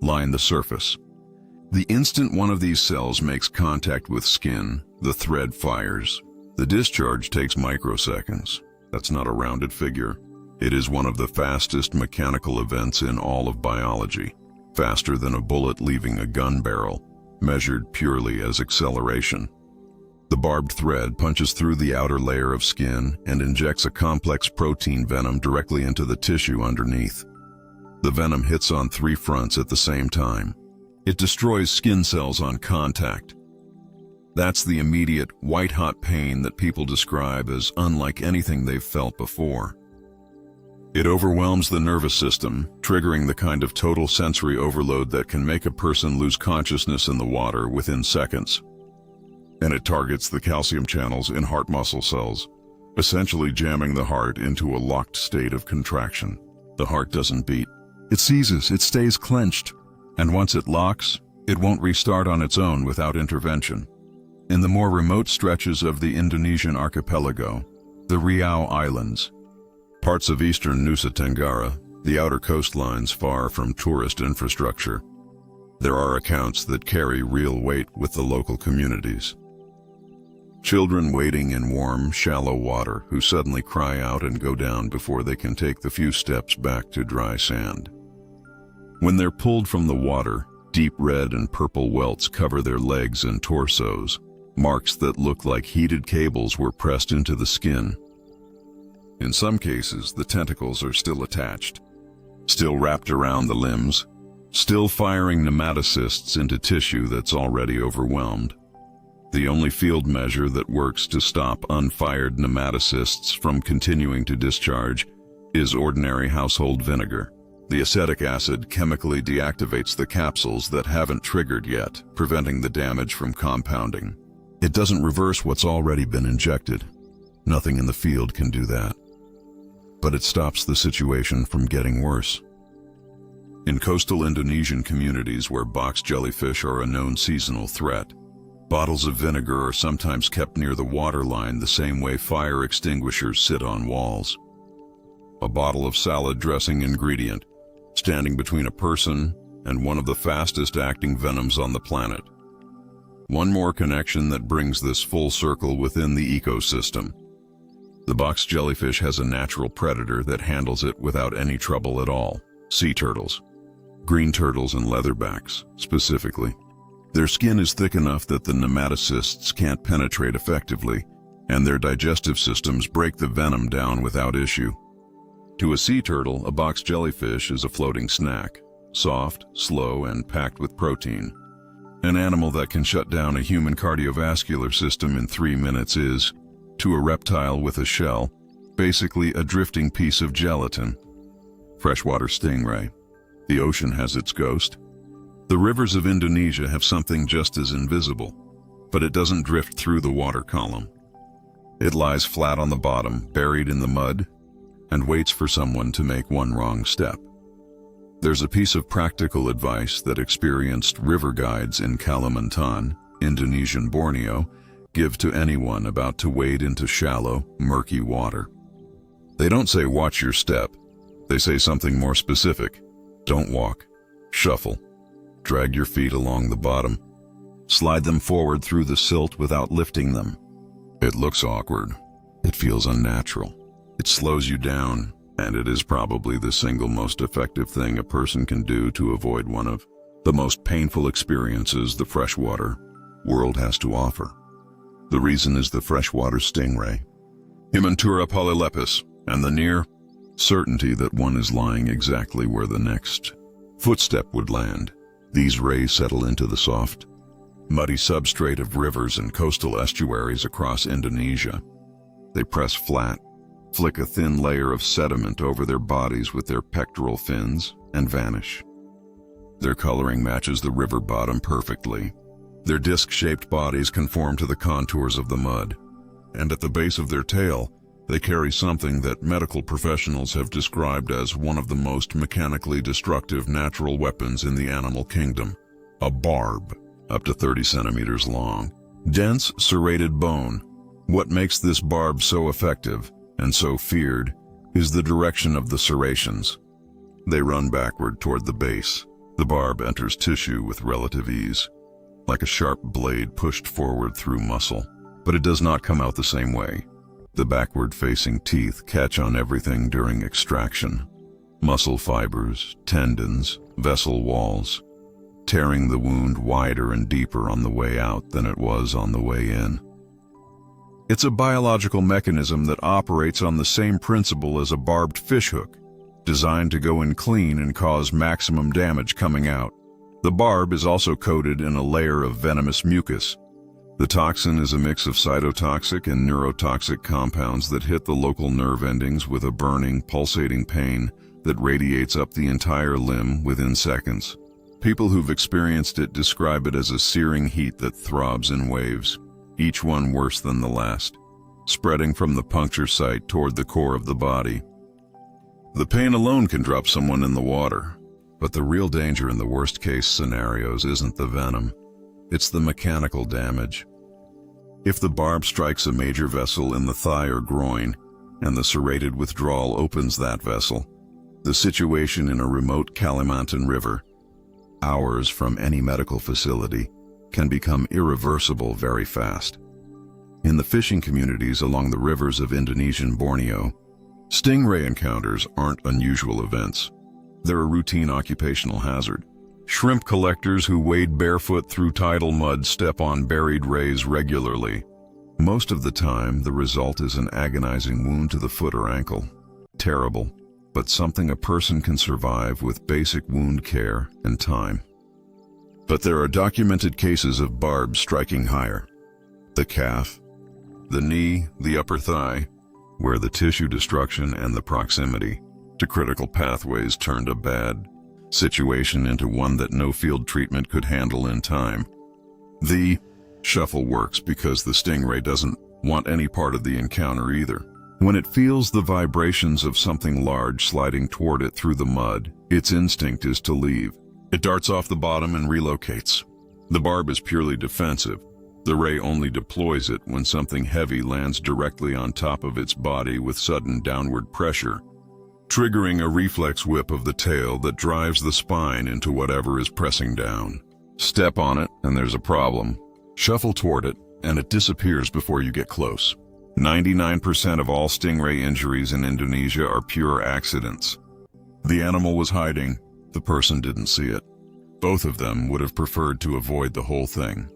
line the surface. The instant one of these cells makes contact with skin, The thread fires. The discharge takes microseconds. That's not a rounded figure. It is one of the fastest mechanical events in all of biology, faster than a bullet leaving a gun barrel, measured purely as acceleration. The barbed thread punches through the outer layer of skin and injects a complex protein venom directly into the tissue underneath. The venom hits on 3 fronts at the same time. It destroys skin cells on contact. That's the immediate, white-hot pain that people describe as unlike anything they've felt before. It overwhelms the nervous system, triggering the kind of total sensory overload that can make a person lose consciousness in the water within seconds. And it targets the calcium channels in heart muscle cells, essentially jamming the heart into a locked state of contraction. The heart doesn't beat. It seizes, it stays clenched, and once it locks, it won't restart on its own without intervention. In the more remote stretches of the Indonesian archipelago, the Riau Islands, parts of eastern Nusa Tenggara, the outer coastlines far from tourist infrastructure, there are accounts that carry real weight with the local communities. Children wading in warm, shallow water who suddenly cry out and go down before they can take the few steps back to dry sand. When they're pulled from the water, deep red and purple welts cover their legs and torsos, marks that look like heated cables were pressed into the skin. In some cases, the tentacles are still attached, still wrapped around the limbs, still firing nematocysts into tissue that's already overwhelmed. The only field measure that works to stop unfired nematocysts from continuing to discharge is ordinary household vinegar. The acetic acid chemically deactivates the capsules that haven't triggered yet, preventing the damage from compounding. It doesn't reverse what's already been injected. Nothing in the field can do that. But it stops the situation from getting worse. In coastal Indonesian communities where box jellyfish are a known seasonal threat, bottles of vinegar are sometimes kept near the waterline the same way fire extinguishers sit on walls. A bottle of salad dressing ingredient, standing between a person and one of the fastest acting venoms on the planet. One more connection that brings this full circle within the ecosystem. The box jellyfish has a natural predator that handles it without any trouble at all: sea turtles. Green turtles and leatherbacks, specifically. Their skin is thick enough that the nematocysts can't penetrate effectively, and their digestive systems break the venom down without issue. To a sea turtle, a box jellyfish is a floating snack, soft, slow, and packed with protein. An animal that can shut down a human cardiovascular system in 3 minutes is, to a reptile with a shell, basically a drifting piece of gelatin. Freshwater stingray. The ocean has its ghost. The rivers of Indonesia have something just as invisible, but it doesn't drift through the water column. It lies flat on the bottom, buried in the mud, and waits for someone to make one wrong step. There's a piece of practical advice that experienced river guides in Kalimantan, Indonesian Borneo, give to anyone about to wade into shallow, murky water. They don't say watch your step. They say something more specific. Don't walk. Shuffle. Drag your feet along the bottom. Slide them forward through the silt without lifting them. It looks awkward. It feels unnatural. It slows you down, and it is probably the single most effective thing a person can do to avoid one of the most painful experiences the freshwater world has to offer. The reason is the freshwater stingray, Himentura polylepis, and the near certainty that one is lying exactly where the next footstep would land. These rays settle into the soft, muddy substrate of rivers and coastal estuaries across Indonesia. They press flat, flick a thin layer of sediment over their bodies with their pectoral fins, and vanish. Their coloring matches the river bottom perfectly. Their disc-shaped bodies conform to the contours of the mud, and at the base of their tail, they carry something that medical professionals have described as one of the most mechanically destructive natural weapons in the animal kingdom: a barb, up to 30 centimeters long. Dense, serrated bone. What makes this barb so effective and so feared is the direction of the serrations. They run backward toward the base. The barb enters tissue with relative ease. like a sharp blade pushed forward through muscle. But it does not come out the same way. The backward-facing teeth catch on everything during extraction. Muscle fibers, tendons, vessel walls, tearing the wound wider and deeper on the way out than it was on the way in. It's a biological mechanism that operates on the same principle as a barbed fishhook, designed to go in clean and cause maximum damage coming out. The barb is also coated in a layer of venomous mucus. The toxin is a mix of cytotoxic and neurotoxic compounds that hit the local nerve endings with a burning, pulsating pain that radiates up the entire limb within seconds. People who've experienced it describe it as a searing heat that throbs in waves, each one worse than the last, spreading from the puncture site toward the core of the body. The pain alone can drop someone in the water, but the real danger in the worst-case scenarios isn't the venom. It's the mechanical damage. If the barb strikes a major vessel in the thigh or groin, and the serrated withdrawal opens that vessel, the situation in a remote Kalimantan river, hours from any medical facility, can become irreversible very fast. In the fishing communities along the rivers of Indonesian Borneo, stingray encounters aren't unusual events. They're a routine occupational hazard. Shrimp collectors who wade barefoot through tidal mud step on buried rays regularly. Most of the time, the result is an agonizing wound to the foot or ankle. Terrible, but something a person can survive with basic wound care and time. But there are documented cases of barbs striking higher. The calf, the knee, the upper thigh, where the tissue destruction and the proximity to critical pathways turned a bad situation into one that no field treatment could handle in time. The shuffle works because the stingray doesn't want any part of the encounter either. When it feels the vibrations of something large sliding toward it through the mud, its instinct is to leave. It darts off the bottom and relocates. The barb is purely defensive. The ray only deploys it when something heavy lands directly on top of its body with sudden downward pressure, triggering a reflex whip of the tail that drives the spine into whatever is pressing down. Step on it and there's a problem. Shuffle toward it and it disappears before you get close. 99% of all stingray injuries in Indonesia are pure accidents. The animal was hiding, the person didn't see it. Both of them would have preferred to avoid the whole thing.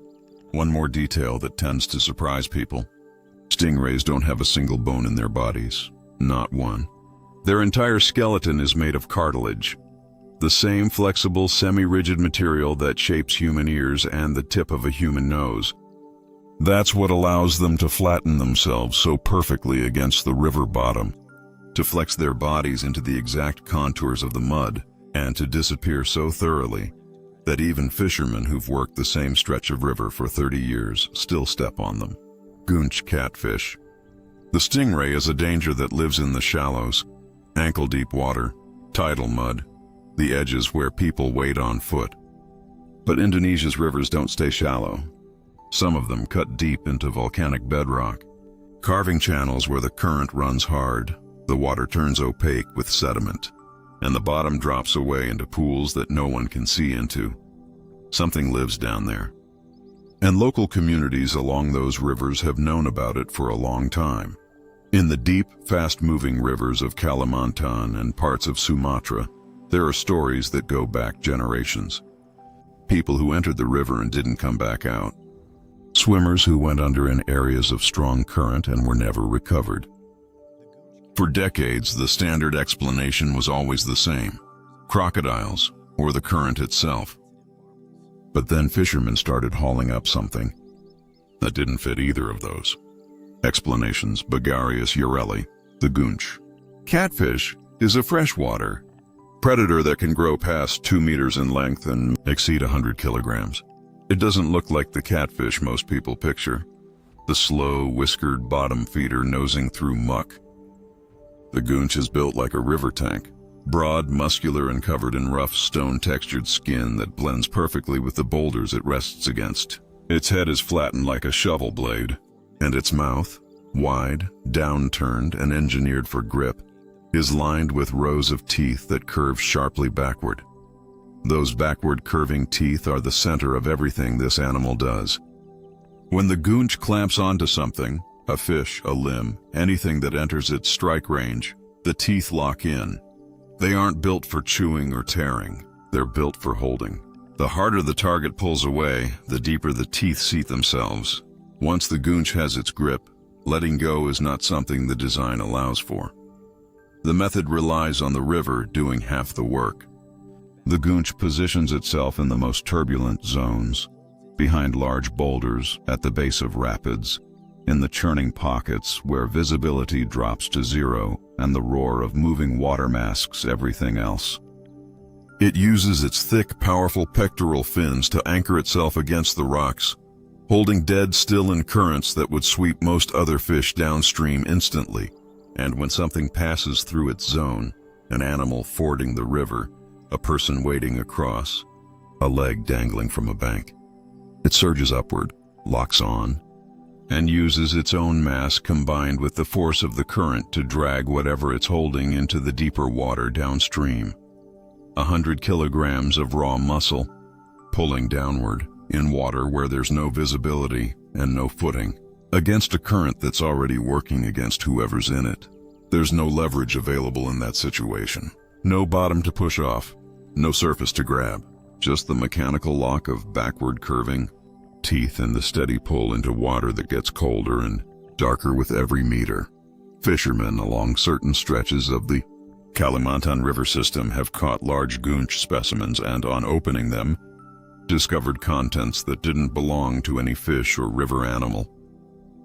One more detail that tends to surprise people. Stingrays don't have a single bone in their bodies, not one. Their entire skeleton is made of cartilage, the same flexible, semi-rigid material that shapes human ears and the tip of a human nose. That's what allows them to flatten themselves so perfectly against the river bottom, to flex their bodies into the exact contours of the mud, and to disappear so thoroughly that even fishermen who've worked the same stretch of river for 30 years still step on them. Goonch catfish. The stingray is a danger that lives in the shallows, ankle-deep water, tidal mud, the edges where people wade on foot. But Indonesia's rivers don't stay shallow. Some of them cut deep into volcanic bedrock, carving channels where the current runs hard, the water turns opaque with sediment, and the bottom drops away into pools that no one can see into. Something lives down there. And local communities along those rivers have known about it for a long time. In the deep, fast-moving rivers of Kalimantan and parts of Sumatra, there are stories that go back generations. People who entered the river and didn't come back out. Swimmers who went under in areas of strong current and were never recovered. For decades, the standard explanation was always the same: crocodiles or the current itself. But then fishermen started hauling up something that didn't fit either of those explanations. Bagarius urelli, the goonch catfish, is a freshwater predator that can grow past 2 meters in length and exceed 100 kilograms. It doesn't look like the catfish most people picture, the slow, whiskered bottom feeder nosing through muck. The goonch is built like a river tank, broad, muscular, and covered in rough, stone-textured skin that blends perfectly with the boulders it rests against. Its head is flattened like a shovel blade, and its mouth, wide, downturned, and engineered for grip, is lined with rows of teeth that curve sharply backward. Those backward curving teeth are the center of everything this animal does. When the goonch clamps onto something, a fish, a limb, anything that enters its strike range, the teeth lock in. They aren't built for chewing or tearing, they're built for holding. The harder the target pulls away, the deeper the teeth seat themselves. Once the goonch has its grip, letting go is not something the design allows for. The method relies on the river doing half the work. The goonch positions itself in the most turbulent zones, behind large boulders, at the base of rapids, in the churning pockets where visibility drops to zero and the roar of moving water masks everything else. It uses its thick, powerful pectoral fins to anchor itself against the rocks, holding dead still in currents that would sweep most other fish downstream instantly. And when something passes through its zone, an animal fording the river, a person wading across, a leg dangling from a bank, it surges upward, locks on, and uses its own mass combined with the force of the current to drag whatever it's holding into the deeper water downstream. 100 kilograms of raw muscle, pulling downward, in water where there's no visibility and no footing, against a current that's already working against whoever's in it. There's no leverage available in that situation. No bottom to push off, no surface to grab, just the mechanical lock of backward curving, teeth and the steady pull into water that gets colder and darker with every meter. Fishermen along certain stretches of the Kalimantan River system have caught large goonch specimens and, on opening them, discovered contents that didn't belong to any fish or river animal.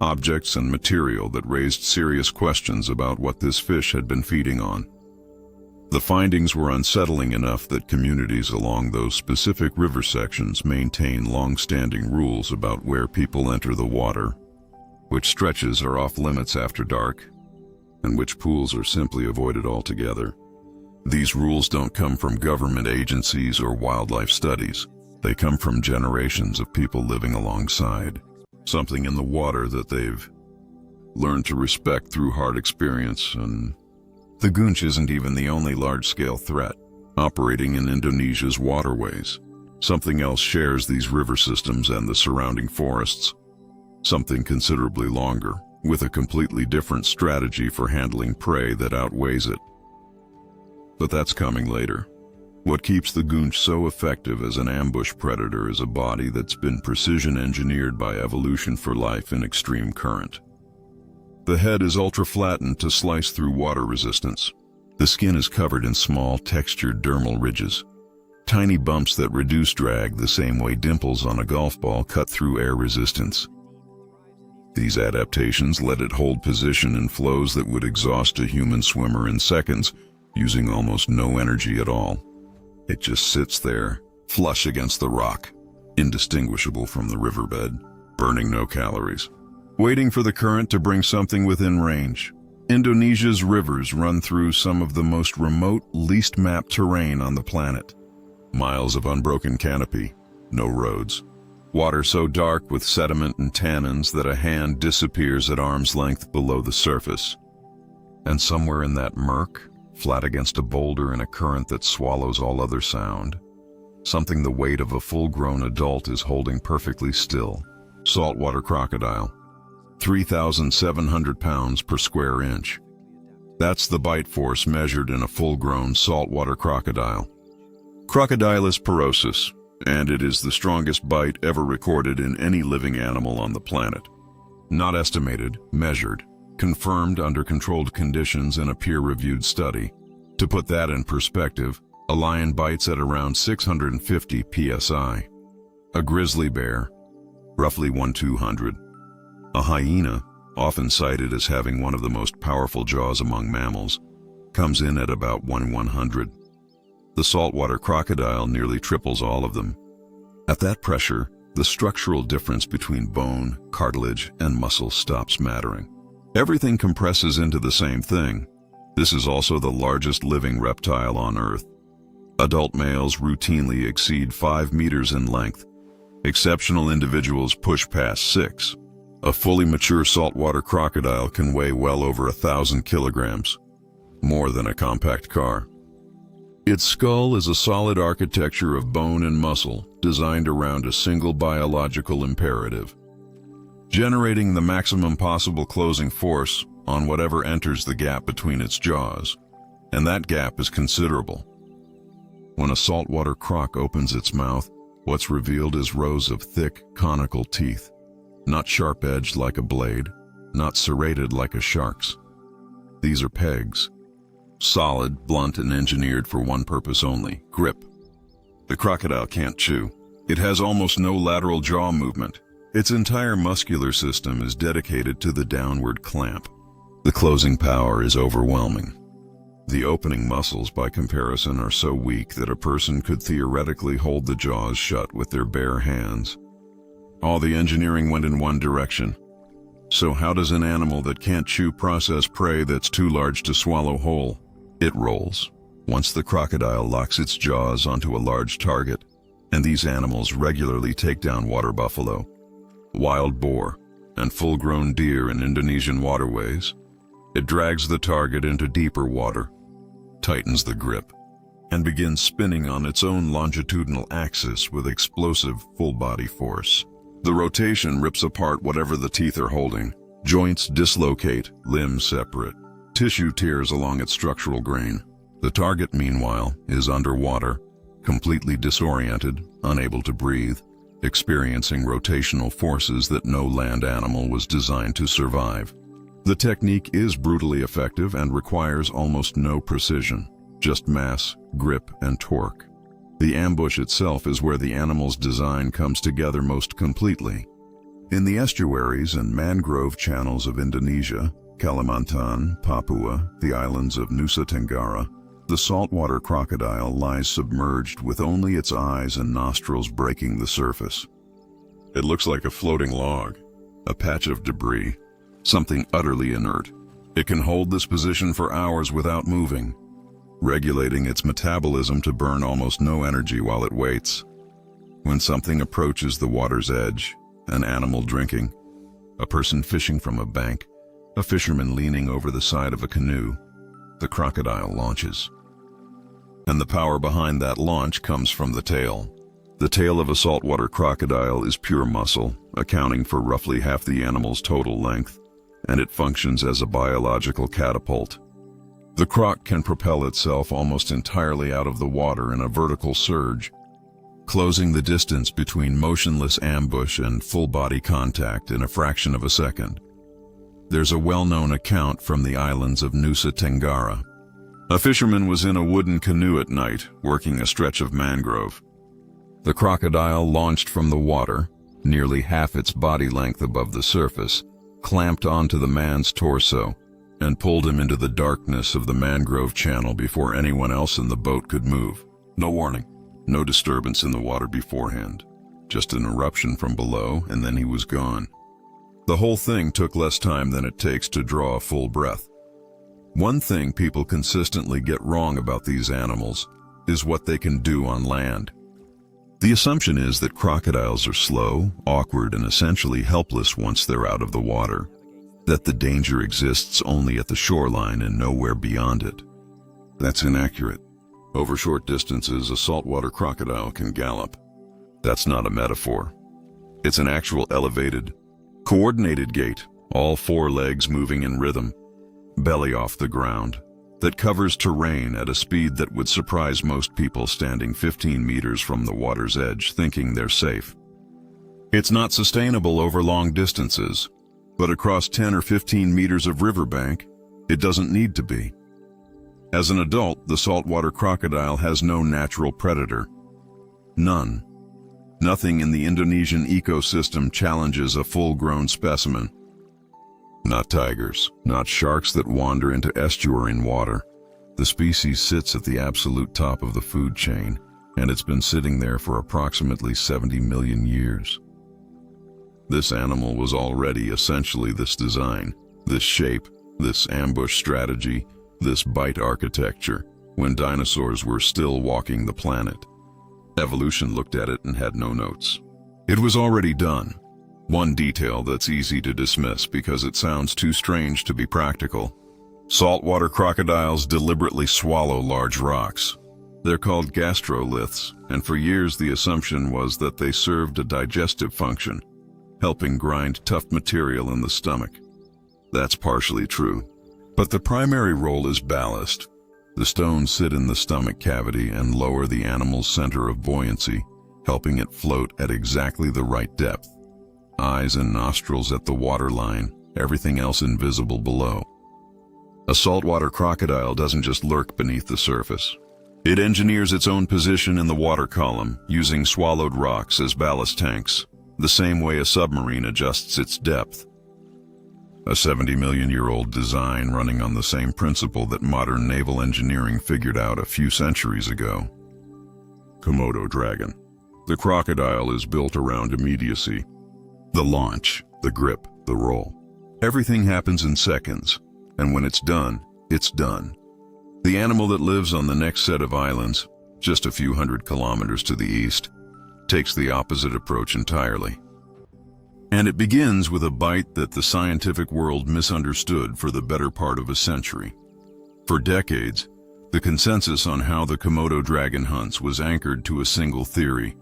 Objects and material that raised serious questions about what this fish had been feeding on. The findings were unsettling enough that communities along those specific river sections maintain long-standing rules about where people enter the water, which stretches are off limits after dark, and which pools are simply avoided altogether. These rules don't come from government agencies or wildlife studies. They come from generations of people living alongside, something in the water that they've learned to respect through hard experience. And the goonch isn't even the only large-scale threat operating in Indonesia's waterways. Something else shares these river systems and the surrounding forests, something considerably longer, with a completely different strategy for handling prey that outweighs it. But that's coming later. What keeps the goonch so effective as an ambush predator is a body that's been precision engineered by evolution for life in extreme current. The head is ultra-flattened to slice through water resistance. The skin is covered in small, textured dermal ridges, tiny bumps that reduce drag the same way dimples on a golf ball cut through air resistance. These adaptations let it hold position in flows that would exhaust a human swimmer in seconds, using almost no energy at all. It just sits there, flush against the rock, indistinguishable from the riverbed, burning no calories, waiting for the current to bring something within range. Indonesia's rivers run through some of the most remote, least mapped terrain on the planet. Miles of unbroken canopy, no roads. Water so dark with sediment and tannins that a hand disappears at arm's length below the surface. And somewhere in that murk, flat against a boulder in a current that swallows all other sound, something the weight of a full-grown adult is holding perfectly still. Saltwater crocodile. 3,700 pounds per square inch. That's the bite force measured in a full-grown saltwater crocodile. Crocodilus porosus, and it is the strongest bite ever recorded in any living animal on the planet. Not estimated, measured, confirmed under controlled conditions in a peer-reviewed study. To put that in perspective, a lion bites at around 650 psi. A grizzly bear, roughly 1/200. A hyena, often cited as having one of the most powerful jaws among mammals, comes in at about 1/100. The saltwater crocodile nearly triples all of them. At that pressure, the structural difference between bone, cartilage, and muscle stops mattering. Everything compresses into the same thing. This is also the largest living reptile on Earth. Adult males routinely exceed 5 meters in length. Exceptional individuals push past 6. A fully mature saltwater crocodile can weigh well over 1,000 kilograms, more than a compact car. Its skull is a solid architecture of bone and muscle designed around a single biological imperative, generating the maximum possible closing force on whatever enters the gap between its jaws, and that gap is considerable. When a saltwater croc opens its mouth, what's revealed is rows of thick, conical teeth, not sharp-edged like a blade, not serrated like a shark's. These are pegs, solid, blunt, and engineered for one purpose only: grip. The crocodile can't chew. It has almost no lateral jaw movement. Its entire muscular system is dedicated to the downward clamp. The closing power is overwhelming. The opening muscles, by comparison, are so weak that a person could theoretically hold the jaws shut with their bare hands. All the engineering went in one direction. So how does an animal that can't chew process prey that's too large to swallow whole? It rolls. Once the crocodile locks its jaws onto a large target, and these animals regularly take down water buffalo, wild boar, and full-grown deer in Indonesian waterways, it drags the target into deeper water, tightens the grip, and begins spinning on its own longitudinal axis with explosive full-body force. The rotation rips apart whatever the teeth are holding. Joints dislocate, limbs separate. Tissue tears along its structural grain. The target, meanwhile, is underwater, completely disoriented, unable to breathe, experiencing rotational forces that no land animal was designed to survive. The technique is brutally effective and requires almost no precision, just mass, grip, and torque. The ambush itself is where the animal's design comes together most completely. In the estuaries and mangrove channels of Indonesia, Kalimantan, Papua, the islands of Nusa Tenggara, the saltwater crocodile lies submerged with only its eyes and nostrils breaking the surface. It looks like a floating log, a patch of debris, something utterly inert. It can hold this position for hours without moving, regulating its metabolism to burn almost no energy while it waits. When something approaches the water's edge, an animal drinking, a person fishing from a bank, a fisherman leaning over the side of a canoe, the crocodile launches. And the power behind that launch comes from the tail. The tail of a saltwater crocodile is pure muscle, accounting for roughly half the animal's total length, and it functions as a biological catapult. The croc can propel itself almost entirely out of the water in a vertical surge, closing the distance between motionless ambush and full-body contact in a fraction of a second. There's a well-known account from the islands of Nusa Tenggara. A fisherman was in a wooden canoe at night, working a stretch of mangrove. The crocodile launched from the water, nearly half its body length above the surface, clamped onto the man's torso, and pulled him into the darkness of the mangrove channel before anyone else in the boat could move. No warning, no disturbance in the water beforehand. Just an eruption from below, and then he was gone. The whole thing took less time than it takes to draw a full breath. One thing people consistently get wrong about these animals is what they can do on land. The assumption is that crocodiles are slow, awkward, and essentially helpless once they're out of the water, that the danger exists only at the shoreline and nowhere beyond it. That's inaccurate. Over short distances, a saltwater crocodile can gallop. That's not a metaphor. It's an actual elevated, coordinated gait, all four legs moving in rhythm, belly off the ground, that covers terrain at a speed that would surprise most people standing 15 meters from the water's edge thinking they're safe. It's not sustainable over long distances, but across 10 or 15 meters of riverbank, it doesn't need to be. As an adult, the saltwater crocodile has no natural predator. None. Nothing in the Indonesian ecosystem challenges a full-grown specimen. Not tigers, not sharks that wander into estuarine water. The species sits at the absolute top of the food chain, and it's been sitting there for approximately 70 million years. This animal was already essentially this design, this shape, this ambush strategy, this bite architecture, when dinosaurs were still walking the planet. Evolution looked at it and had no notes. It was already done. One detail that's easy to dismiss because it sounds too strange to be practical. Saltwater crocodiles deliberately swallow large rocks. They're called gastroliths, and for years the assumption was that they served a digestive function, helping grind tough material in the stomach. That's partially true, but the primary role is ballast. The stones sit in the stomach cavity and lower the animal's center of buoyancy, helping it float at exactly the right depth. Eyes and nostrils at the waterline, everything else invisible below. A saltwater crocodile doesn't just lurk beneath the surface. It engineers its own position in the water column, using swallowed rocks as ballast tanks, the same way a submarine adjusts its depth. A 70-million-year-old design running on the same principle that modern naval engineering figured out a few centuries ago. Komodo dragon. The crocodile is built around immediacy. The launch, the grip, the roll. Everything happens in seconds, and when it's done, it's done. The animal that lives on the next set of islands, just a few hundred kilometers to the east, takes the opposite approach entirely. And it begins with a bite that the scientific world misunderstood for the better part of a century. For decades, the consensus on how the Komodo dragon hunts was anchored to a single theory: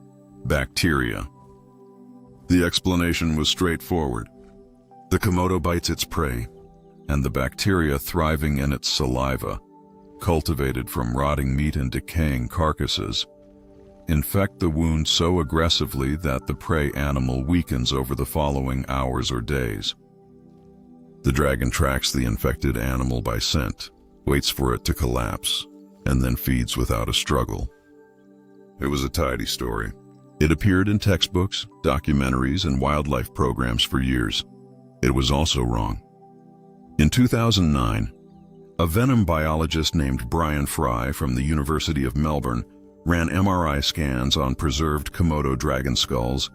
bacteria. The explanation was straightforward. The Komodo bites its prey, and the bacteria thriving in its saliva, cultivated from rotting meat and decaying carcasses, infect the wound so aggressively that the prey animal weakens over the following hours or days. The dragon tracks the infected animal by scent, waits for it to collapse, and then feeds without a struggle. It was a tidy story. It appeared in textbooks, documentaries, and wildlife programs for years. It was also wrong. In 2009, a venom biologist named Brian Fry from the University of Melbourne ran MRI scans on preserved Komodo dragon skulls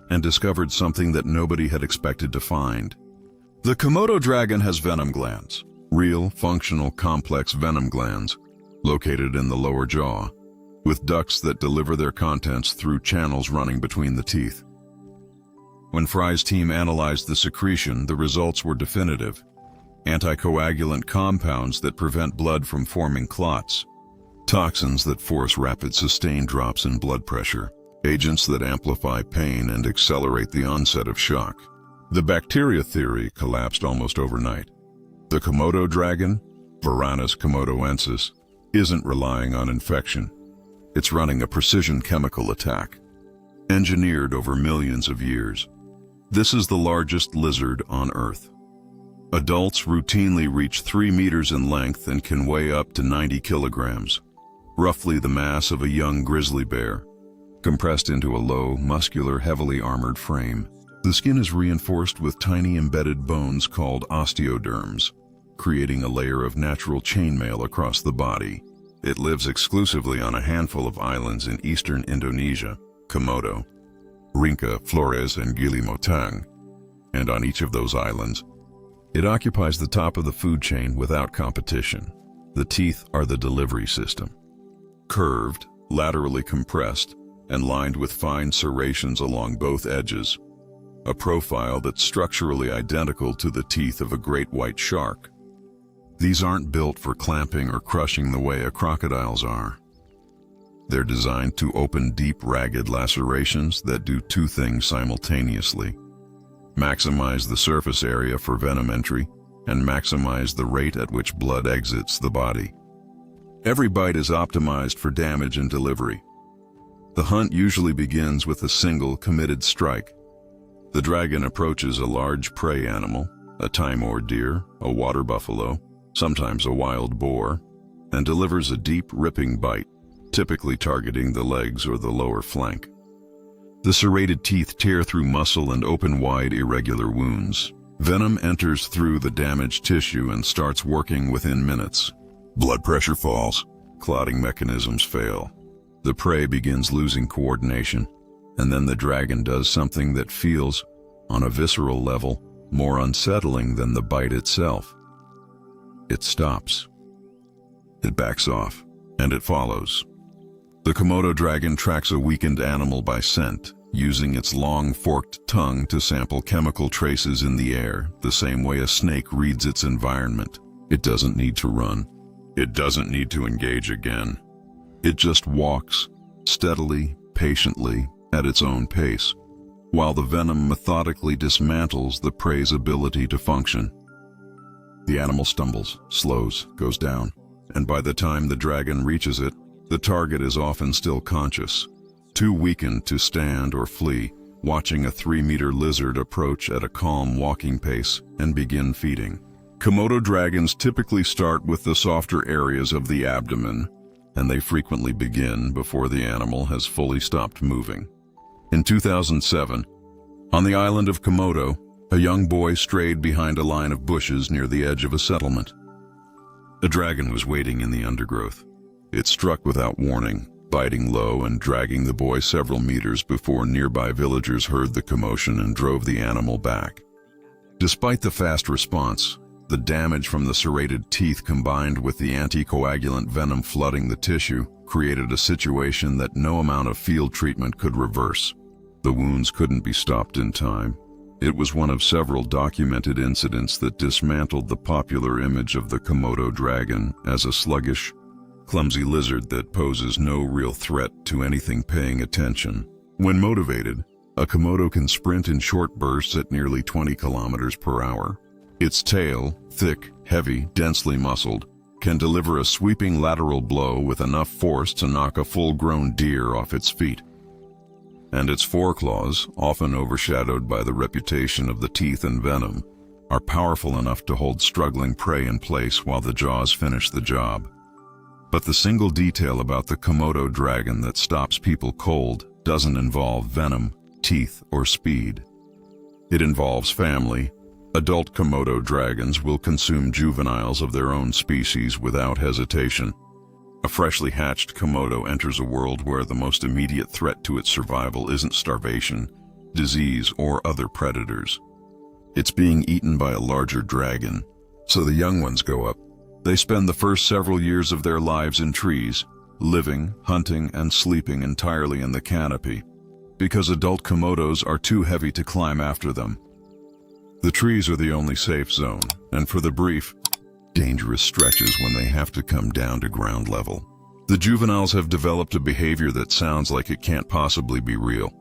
and discovered something that nobody had expected to find. The Komodo dragon has venom glands, real, functional, complex venom glands, located in the lower jaw, with ducts that deliver their contents through channels running between the teeth. When Fry's team analyzed the secretion, the results were definitive: anticoagulant compounds that prevent blood from forming clots, toxins that force rapid sustained drops in blood pressure, agents that amplify pain and accelerate the onset of shock. The bacteria theory collapsed almost overnight. The Komodo dragon, Varanus komodoensis, isn't relying on infection. It's running a precision chemical attack, engineered over millions of years. This is the largest lizard on Earth. Adults routinely reach 3 meters in length and can weigh up to 90 kilograms. Roughly the mass of a young grizzly bear, compressed into a low, muscular, heavily armored frame. The skin is reinforced with tiny embedded bones called osteoderms, creating a layer of natural chainmail across the body. It lives exclusively on a handful of islands in eastern Indonesia, Komodo, Rinca, Flores, and Gili Motang, and on each of those islands, it occupies the top of the food chain without competition. The teeth are the delivery system. Curved, laterally compressed, and lined with fine serrations along both edges, a profile that's structurally identical to the teeth of a great white shark. These aren't built for clamping or crushing the way a crocodile's are. They're designed to open deep, ragged lacerations that do two things simultaneously: maximize the surface area for venom entry and maximize the rate at which blood exits the body. Every bite is optimized for damage and delivery. The hunt usually begins with a single committed strike. The dragon approaches a large prey animal, a Timor deer, a water buffalo, sometimes a wild boar, and delivers a deep, ripping bite, typically targeting the legs or the lower flank. The serrated teeth tear through muscle and open wide, irregular wounds. Venom enters through the damaged tissue and starts working within minutes. Blood pressure falls, clotting mechanisms fail. The prey begins losing coordination, and then the dragon does something that feels, on a visceral level, more unsettling than the bite itself. It stops. It backs off, and it follows. The Komodo dragon tracks a weakened animal by scent, using its long forked tongue to sample chemical traces in the air, the same way a snake reads its environment. It doesn't need to run. It doesn't need to engage again. It just walks, steadily, patiently, at its own pace, while the venom methodically dismantles the prey's ability to function. The animal stumbles, slows, goes down, and by the time the dragon reaches it, the target is often still conscious, too weakened to stand or flee, watching a 3-meter lizard approach at a calm walking pace and begin feeding. Komodo dragons typically start with the softer areas of the abdomen, and they frequently begin before the animal has fully stopped moving. In 2007, on the island of Komodo, a young boy strayed behind a line of bushes near the edge of a settlement. A dragon was waiting in the undergrowth. It struck without warning, biting low and dragging the boy several meters before nearby villagers heard the commotion and drove the animal back. Despite the fast response, the damage from the serrated teeth combined with the anticoagulant venom flooding the tissue created a situation that no amount of field treatment could reverse. The wounds couldn't be stopped in time. It was one of several documented incidents that dismantled the popular image of the Komodo dragon as a sluggish, clumsy lizard that poses no real threat to anything paying attention. When motivated, a Komodo can sprint in short bursts at nearly 20 kilometers per hour. Its tail, thick, heavy, densely muscled, can deliver a sweeping lateral blow with enough force to knock a full-grown deer off its feet. And its foreclaws, often overshadowed by the reputation of the teeth and venom, are powerful enough to hold struggling prey in place while the jaws finish the job. But the single detail about the Komodo dragon that stops people cold doesn't involve venom, teeth, or speed. It involves family. Adult Komodo dragons will consume juveniles of their own species without hesitation. A freshly hatched Komodo enters a world where the most immediate threat to its survival isn't starvation, disease, or other predators. It's being eaten by a larger dragon, so the young ones go up. They spend the first several years of their lives in trees, living, hunting, and sleeping entirely in the canopy, because adult Komodos are too heavy to climb after them. The trees are the only safe zone, and for the brief, dangerous stretches when they have to come down to ground level. The juveniles have developed a behavior that sounds like it can't possibly be real.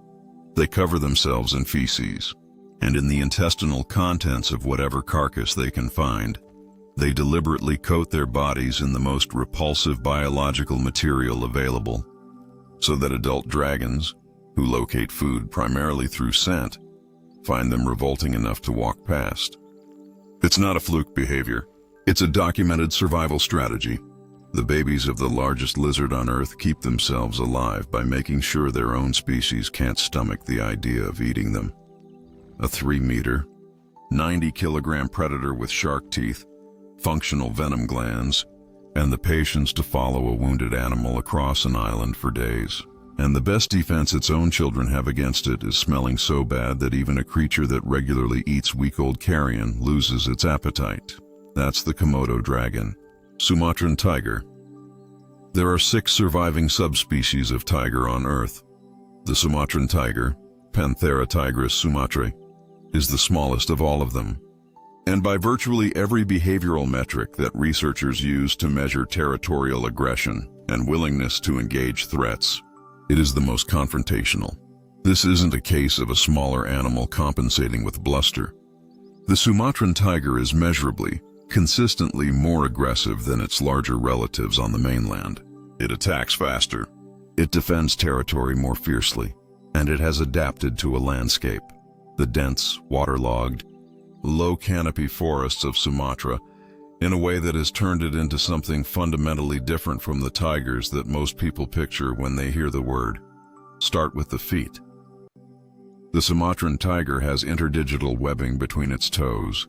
They cover themselves in feces, and in the intestinal contents of whatever carcass they can find. They deliberately coat their bodies in the most repulsive biological material available, so that adult dragons, who locate food primarily through scent, find them revolting enough to walk past. It's not a fluke behavior. It's a documented survival strategy. The babies of the largest lizard on Earth keep themselves alive by making sure their own species can't stomach the idea of eating them. A 3-meter, 90-kilogram predator with shark teeth, functional venom glands, and the patience to follow a wounded animal across an island for days. And the best defense its own children have against it is smelling so bad that even a creature that regularly eats week-old carrion loses its appetite. That's the Komodo dragon. Sumatran tiger. There are 6 surviving subspecies of tiger on Earth. The Sumatran tiger, Panthera tigris sumatrae, is the smallest of all of them. And by virtually every behavioral metric that researchers use to measure territorial aggression and willingness to engage threats, it is the most confrontational. This isn't a case of a smaller animal compensating with bluster. The Sumatran tiger is measurably, consistently more aggressive than its larger relatives on the mainland. It attacks faster, it defends territory more fiercely, and it has adapted to a landscape. The dense, waterlogged, low canopy forests of Sumatra in a way that has turned it into something fundamentally different from the tigers that most people picture when they hear the word. Start with the feet. The Sumatran tiger has interdigital webbing between its toes,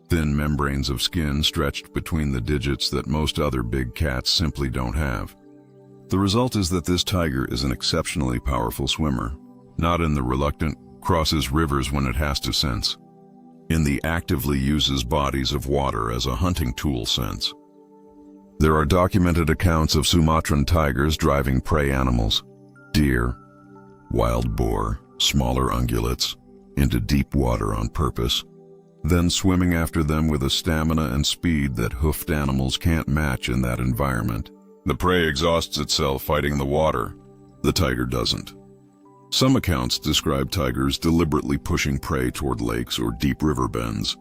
thin membranes of skin stretched between the digits that most other big cats simply don't have. The result is that this tiger is an exceptionally powerful swimmer, not in the reluctant, crosses rivers when it has to sense. In the actively uses bodies of water as a hunting tool sense. There are documented accounts of Sumatran tigers driving prey animals, deer, wild boar, smaller ungulates, into deep water on purpose, then swimming after them with a stamina and speed that hoofed animals can't match in that environment. The prey exhausts itself fighting the water. The tiger doesn't. Some accounts describe tigers deliberately pushing prey toward lakes or deep river bends,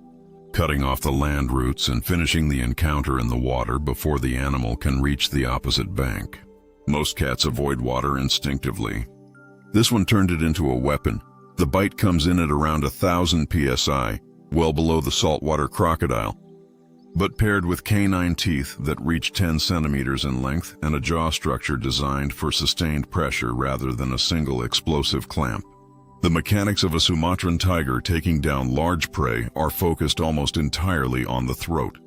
cutting off the land routes and finishing the encounter in the water before the animal can reach the opposite bank. Most cats avoid water instinctively. This one turned it into a weapon. The bite comes in at around 1,000 psi, well below the saltwater crocodile, but paired with canine teeth that reach 10 centimeters in length and a jaw structure designed for sustained pressure rather than a single explosive clamp. The mechanics of a Sumatran tiger taking down large prey are focused almost entirely on the throat.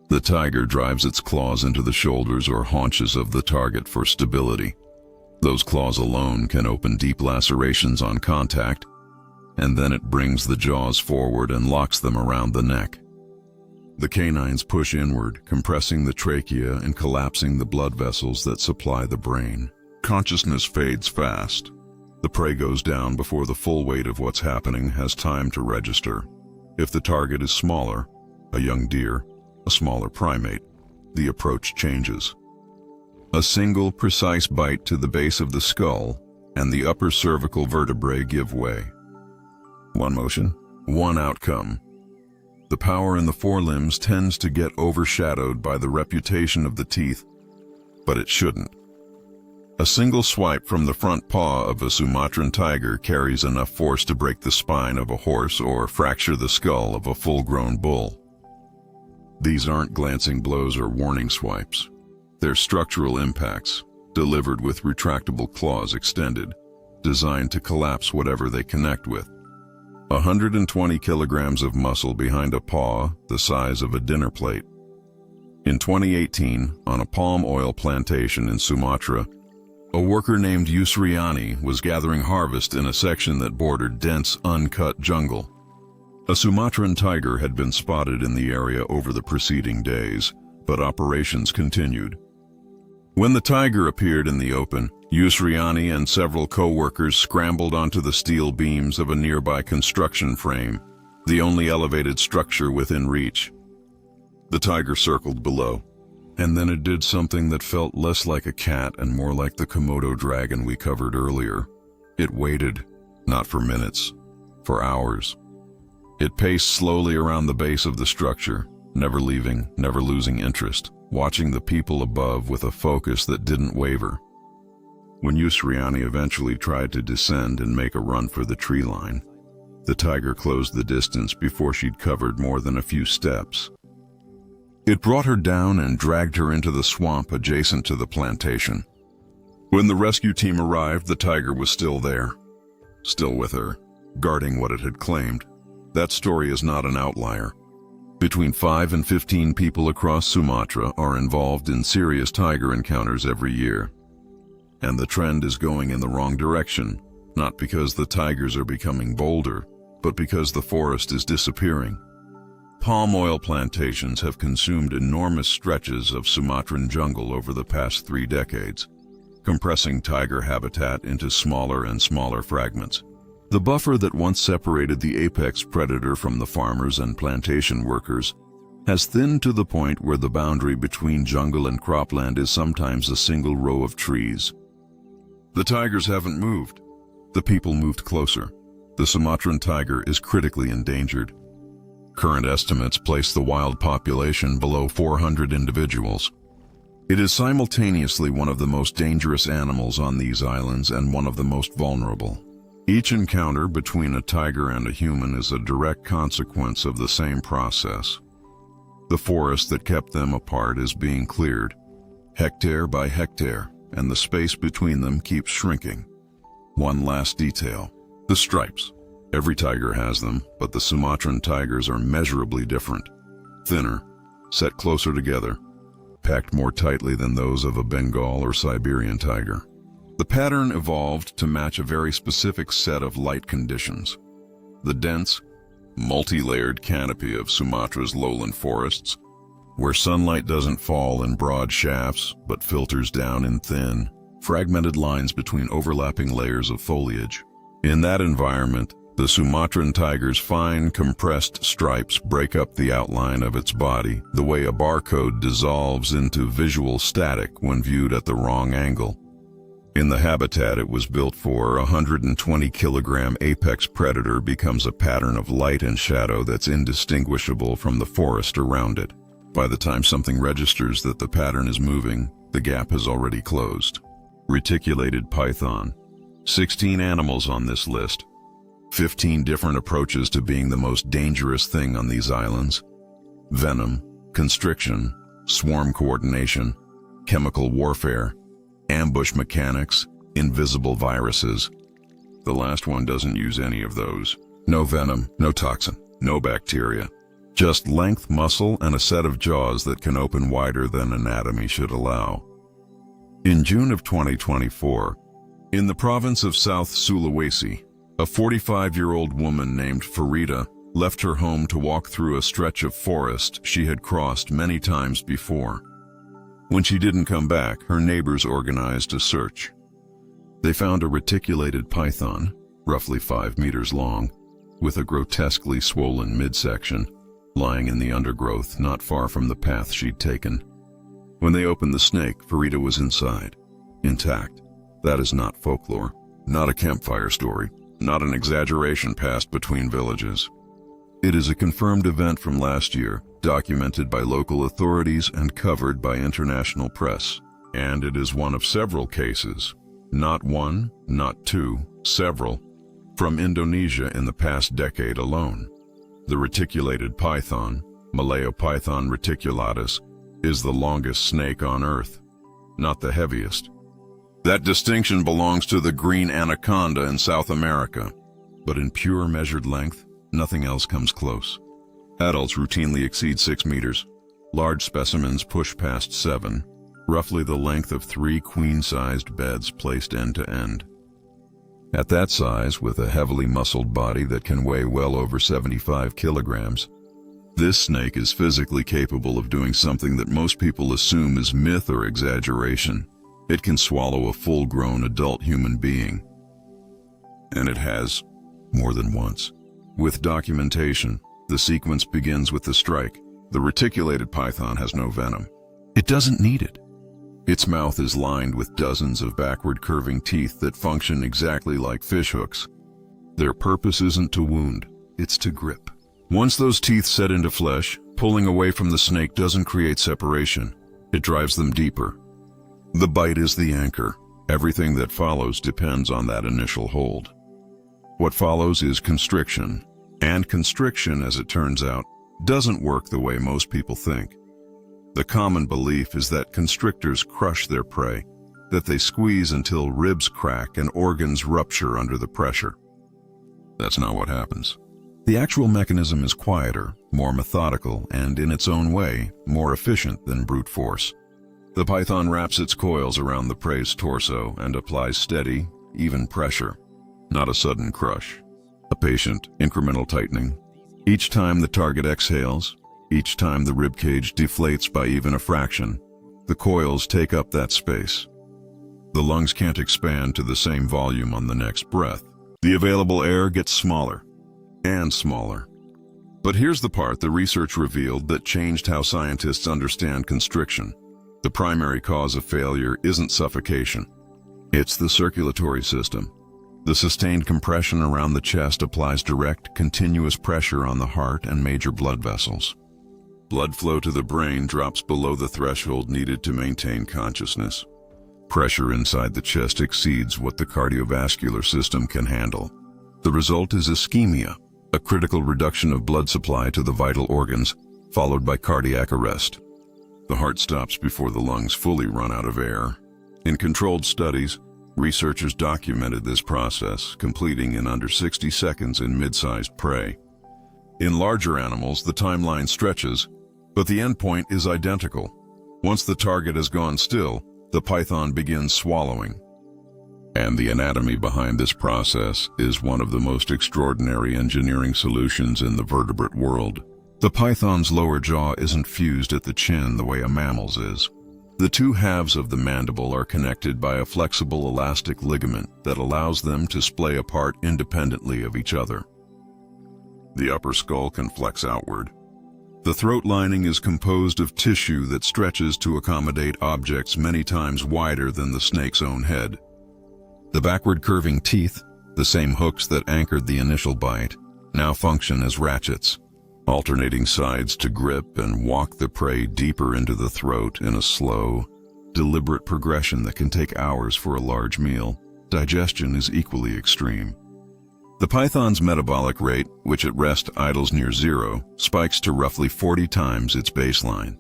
The tiger drives its claws into the shoulders or haunches of the target for stability. Those claws alone can open deep lacerations on contact, and then it brings the jaws forward and locks them around the neck. The canines push inward, compressing the trachea and collapsing the blood vessels that supply the brain. Consciousness fades fast. The prey goes down before the full weight of what's happening has time to register. If the target is smaller, a young deer, a smaller primate, the approach changes. A single, precise bite to the base of the skull, and the upper cervical vertebrae give way. One motion, one outcome. The power in the forelimbs tends to get overshadowed by the reputation of the teeth, but it shouldn't. A single swipe from the front paw of a Sumatran tiger carries enough force to break the spine of a horse or fracture the skull of a full-grown bull. These aren't glancing blows or warning swipes. They're structural impacts, delivered with retractable claws extended, designed to collapse whatever they connect with. 120 kilograms of muscle behind a paw the size of a dinner plate. In 2018, on a palm oil plantation in Sumatra, a worker named Yusriani was gathering harvest in a section that bordered dense, uncut jungle. A Sumatran tiger had been spotted in the area over the preceding days, but operations continued. When the tiger appeared in the open, Yusriani and several co-workers scrambled onto the steel beams of a nearby construction frame, the only elevated structure within reach. The tiger circled below, and then it did something that felt less like a cat and more like the Komodo dragon we covered earlier. It waited, not for minutes, for hours. It paced slowly around the base of the structure, never leaving, never losing interest, watching the people above with a focus that didn't waver. When Yusriani eventually tried to descend and make a run for the tree line, the tiger closed the distance before she'd covered more than a few steps. It brought her down and dragged her into the swamp adjacent to the plantation. When the rescue team arrived, the tiger was still there, still with her, guarding what it had claimed. That story is not an outlier. Between 5 and 15 people across Sumatra are involved in serious tiger encounters every year. And the trend is going in the wrong direction, not because the tigers are becoming bolder, but because the forest is disappearing. Palm oil plantations have consumed enormous stretches of Sumatran jungle over the past 3 decades, compressing tiger habitat into smaller and smaller fragments. The buffer that once separated the apex predator from the farmers and plantation workers has thinned to the point where the boundary between jungle and cropland is sometimes a single row of trees. The tigers haven't moved. The people moved closer. The Sumatran tiger is critically endangered. Current estimates place the wild population below 400 individuals. It is simultaneously one of the most dangerous animals on these islands and one of the most vulnerable. Each encounter between a tiger and a human is a direct consequence of the same process. The forest that kept them apart is being cleared, hectare by hectare, and the space between them keeps shrinking. One last detail: the stripes. Every tiger has them, but the Sumatran tigers are measurably different. Thinner, set closer together, packed more tightly than those of a Bengal or Siberian tiger. The pattern evolved to match a very specific set of light conditions. The dense, multi-layered canopy of Sumatra's lowland forests, where sunlight doesn't fall in broad shafts but filters down in thin, fragmented lines between overlapping layers of foliage. In that environment, The Sumatran tiger's fine, compressed stripes break up the outline of its body, the way a barcode dissolves into visual static when viewed at the wrong angle. In the habitat it was built for, a 120-kilogram apex predator becomes a pattern of light and shadow that's indistinguishable from the forest around it. By the time something registers that the pattern is moving, the gap has already closed. Reticulated python. 16 animals on this list. 15 different approaches to being the most dangerous thing on these islands. Venom, constriction, swarm coordination, chemical warfare, ambush mechanics, invisible viruses. The last one doesn't use any of those. No venom, no toxin, no bacteria. Just length, muscle, and a set of jaws that can open wider than anatomy should allow. In June of 2024, in the province of South Sulawesi, a 45-year-old woman named Farida left her home to walk through a stretch of forest she had crossed many times before. When she didn't come back, her neighbors organized a search. They found a reticulated python, roughly 5 meters long, with a grotesquely swollen midsection, lying in the undergrowth not far from the path she'd taken. When they opened the snake, Farida was inside, intact. That is not folklore, not a campfire story, not an exaggeration passed between villages. It is a confirmed event from last year, documented by local authorities and covered by international press. And it is one of several cases, not one, not two, several, from Indonesia in the past decade alone. The reticulated python, Malaopython reticulatus, is the longest snake on Earth, not the heaviest. That distinction belongs to the green anaconda in South America, but in pure measured length, nothing else comes close. Adults routinely exceed 6 meters. Large specimens push past 7, roughly the length of 3 queen-sized beds placed end to end. At that size, with a heavily muscled body that can weigh well over 75 kilograms, this snake is physically capable of doing something that most people assume is myth or exaggeration. It can swallow a full-grown adult human being. And it has, more than once. With documentation, the sequence begins with the strike. The reticulated python has no venom. It doesn't need it. Its mouth is lined with dozens of backward curving teeth that function exactly like fishhooks. Their purpose isn't to wound, it's to grip. Once those teeth set into flesh, pulling away from the snake doesn't create separation. It drives them deeper. The bite is the anchor. Everything that follows depends on that initial hold. What follows is constriction. And constriction, as it turns out, doesn't work the way most people think. The common belief is that constrictors crush their prey, that they squeeze until ribs crack and organs rupture under the pressure. That's not what happens. The actual mechanism is quieter, more methodical, and in its own way, more efficient than brute force. The python wraps its coils around the prey's torso and applies steady, even pressure, not a sudden crush. A patient, incremental tightening. Each time the target exhales, each time the ribcage deflates by even a fraction, the coils take up that space. The lungs can't expand to the same volume on the next breath. The available air gets smaller and smaller. But here's the part the research revealed that changed how scientists understand constriction. The primary cause of failure isn't suffocation. It's the circulatory system. The sustained compression around the chest applies direct, continuous pressure on the heart and major blood vessels. Blood flow to the brain drops below the threshold needed to maintain consciousness. Pressure inside the chest exceeds what the cardiovascular system can handle. The result is ischemia, a critical reduction of blood supply to the vital organs, followed by cardiac arrest. The heart stops before the lungs fully run out of air. In controlled studies, researchers documented this process, completing in under 60 seconds in mid-sized prey. In larger animals, the timeline stretches, but the endpoint is identical. Once the target has gone still, the python begins swallowing. And the anatomy behind this process is one of the most extraordinary engineering solutions in the vertebrate world. The python's lower jaw isn't fused at the chin the way a mammal's is. The two halves of the mandible are connected by a flexible elastic ligament that allows them to splay apart independently of each other. The upper skull can flex outward. The throat lining is composed of tissue that stretches to accommodate objects many times wider than the snake's own head. The backward curving teeth, the same hooks that anchored the initial bite, now function as ratchets, alternating sides to grip and walk the prey deeper into the throat in a slow, deliberate progression that can take hours for a large meal. Digestion is equally extreme. The python's metabolic rate, which at rest idles near zero, spikes to roughly 40 times its baseline.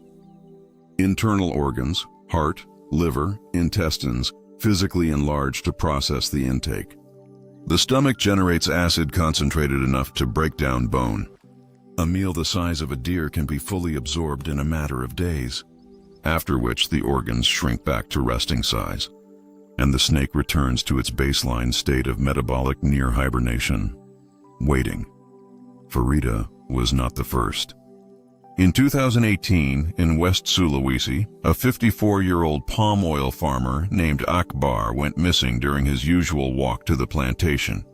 Internal organs, heart, liver, intestines, physically enlarge to process the intake. The stomach generates acid concentrated enough to break down bone. A meal the size of a deer can be fully absorbed in a matter of days, after which the organs shrink back to resting size, and the snake returns to its baseline state of metabolic near hibernation, waiting. Farida was not the first. In 2018, in West Sulawesi, a 54-year-old palm oil farmer named Akbar went missing during his usual walk to the plantation.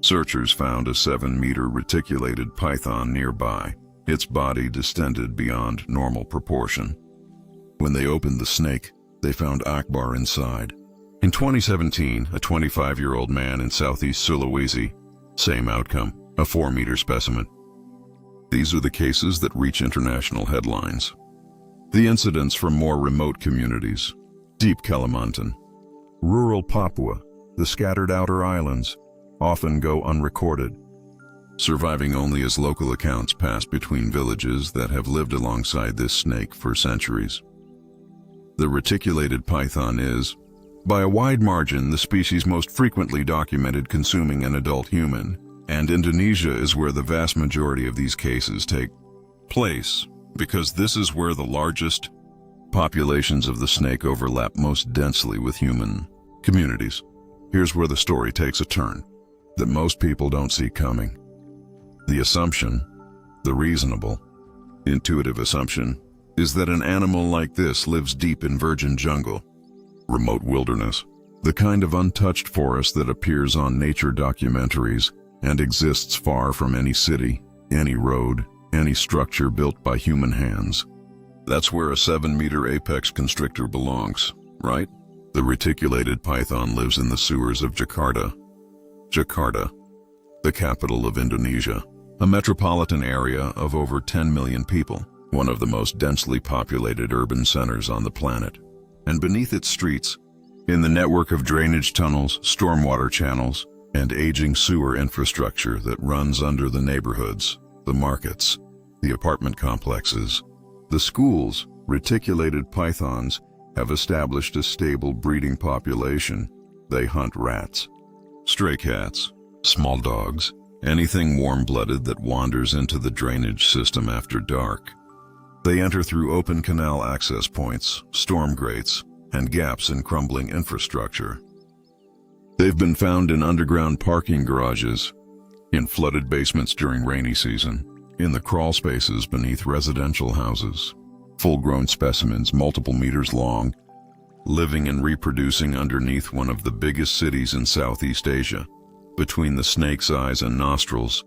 Searchers found a 7-meter reticulated python nearby, its body distended beyond normal proportion. When they opened the snake, they found Akbar inside. In 2017, a 25-year-old man in southeast Sulawesi, same outcome, a 4-meter specimen. These are the cases that reach international headlines. The incidents from more remote communities, deep Kalimantan, rural Papua, the scattered outer islands, often go unrecorded, surviving only as local accounts pass between villages that have lived alongside this snake for centuries. The reticulated python is, by a wide margin, the species most frequently documented consuming an adult human, and Indonesia is where the vast majority of these cases take place, because this is where the largest populations of the snake overlap most densely with human communities. Here's where the story takes a turn that most people don't see coming. The assumption, the reasonable, intuitive assumption, is that an animal like this lives deep in virgin jungle, remote wilderness, the kind of untouched forest that appears on nature documentaries and exists far from any city, any road, any structure built by human hands. That's where a 7-meter apex constrictor belongs, right? The reticulated python lives in the sewers of Jakarta. Jakarta, the capital of Indonesia, a metropolitan area of over 10 million people, one of the most densely populated urban centers on the planet. And beneath its streets, in the network of drainage tunnels, stormwater channels, and aging sewer infrastructure that runs under the neighborhoods, the markets, the apartment complexes, the schools, reticulated pythons have established a stable breeding population. They hunt rats, stray cats, small dogs, anything warm-blooded that wanders into the drainage system after dark. They enter through open canal access points, storm grates, and gaps in crumbling infrastructure. They've been found in underground parking garages, in flooded basements during rainy season, in the crawl spaces beneath residential houses. Full-grown specimens multiple meters long, living and reproducing underneath one of the biggest cities in Southeast Asia, between the snake's eyes and nostrils.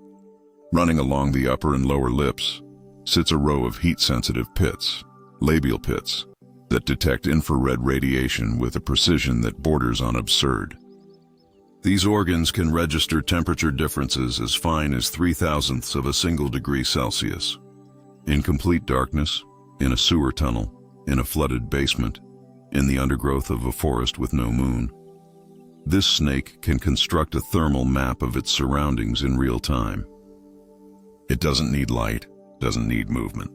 Running along the upper and lower lips sits a row of heat-sensitive pits, labial pits, that detect infrared radiation with a precision that borders on absurd. These organs can register temperature differences as fine as 0.003 of a single degree Celsius. In complete darkness, in a sewer tunnel, in a flooded basement, in the undergrowth of a forest with no moon, this snake can construct a thermal map of its surroundings in real time. It doesn't need light, doesn't need movement,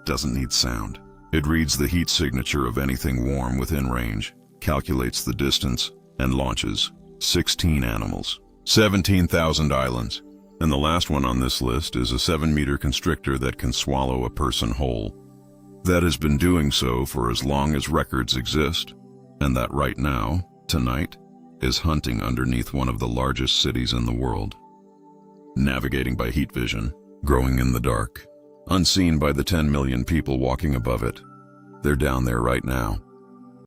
doesn't need sound. It reads the heat signature of anything warm within range, calculates the distance, and launches 16 animals, 17,000 islands, and the last one on this list is a 7-meter constrictor that can swallow a person whole. That has been doing so for as long as records exist, and that right now, tonight, is hunting underneath one of the largest cities in the world. Navigating by heat vision, growing in the dark, unseen by the 10 million people walking above it. They're down there right now,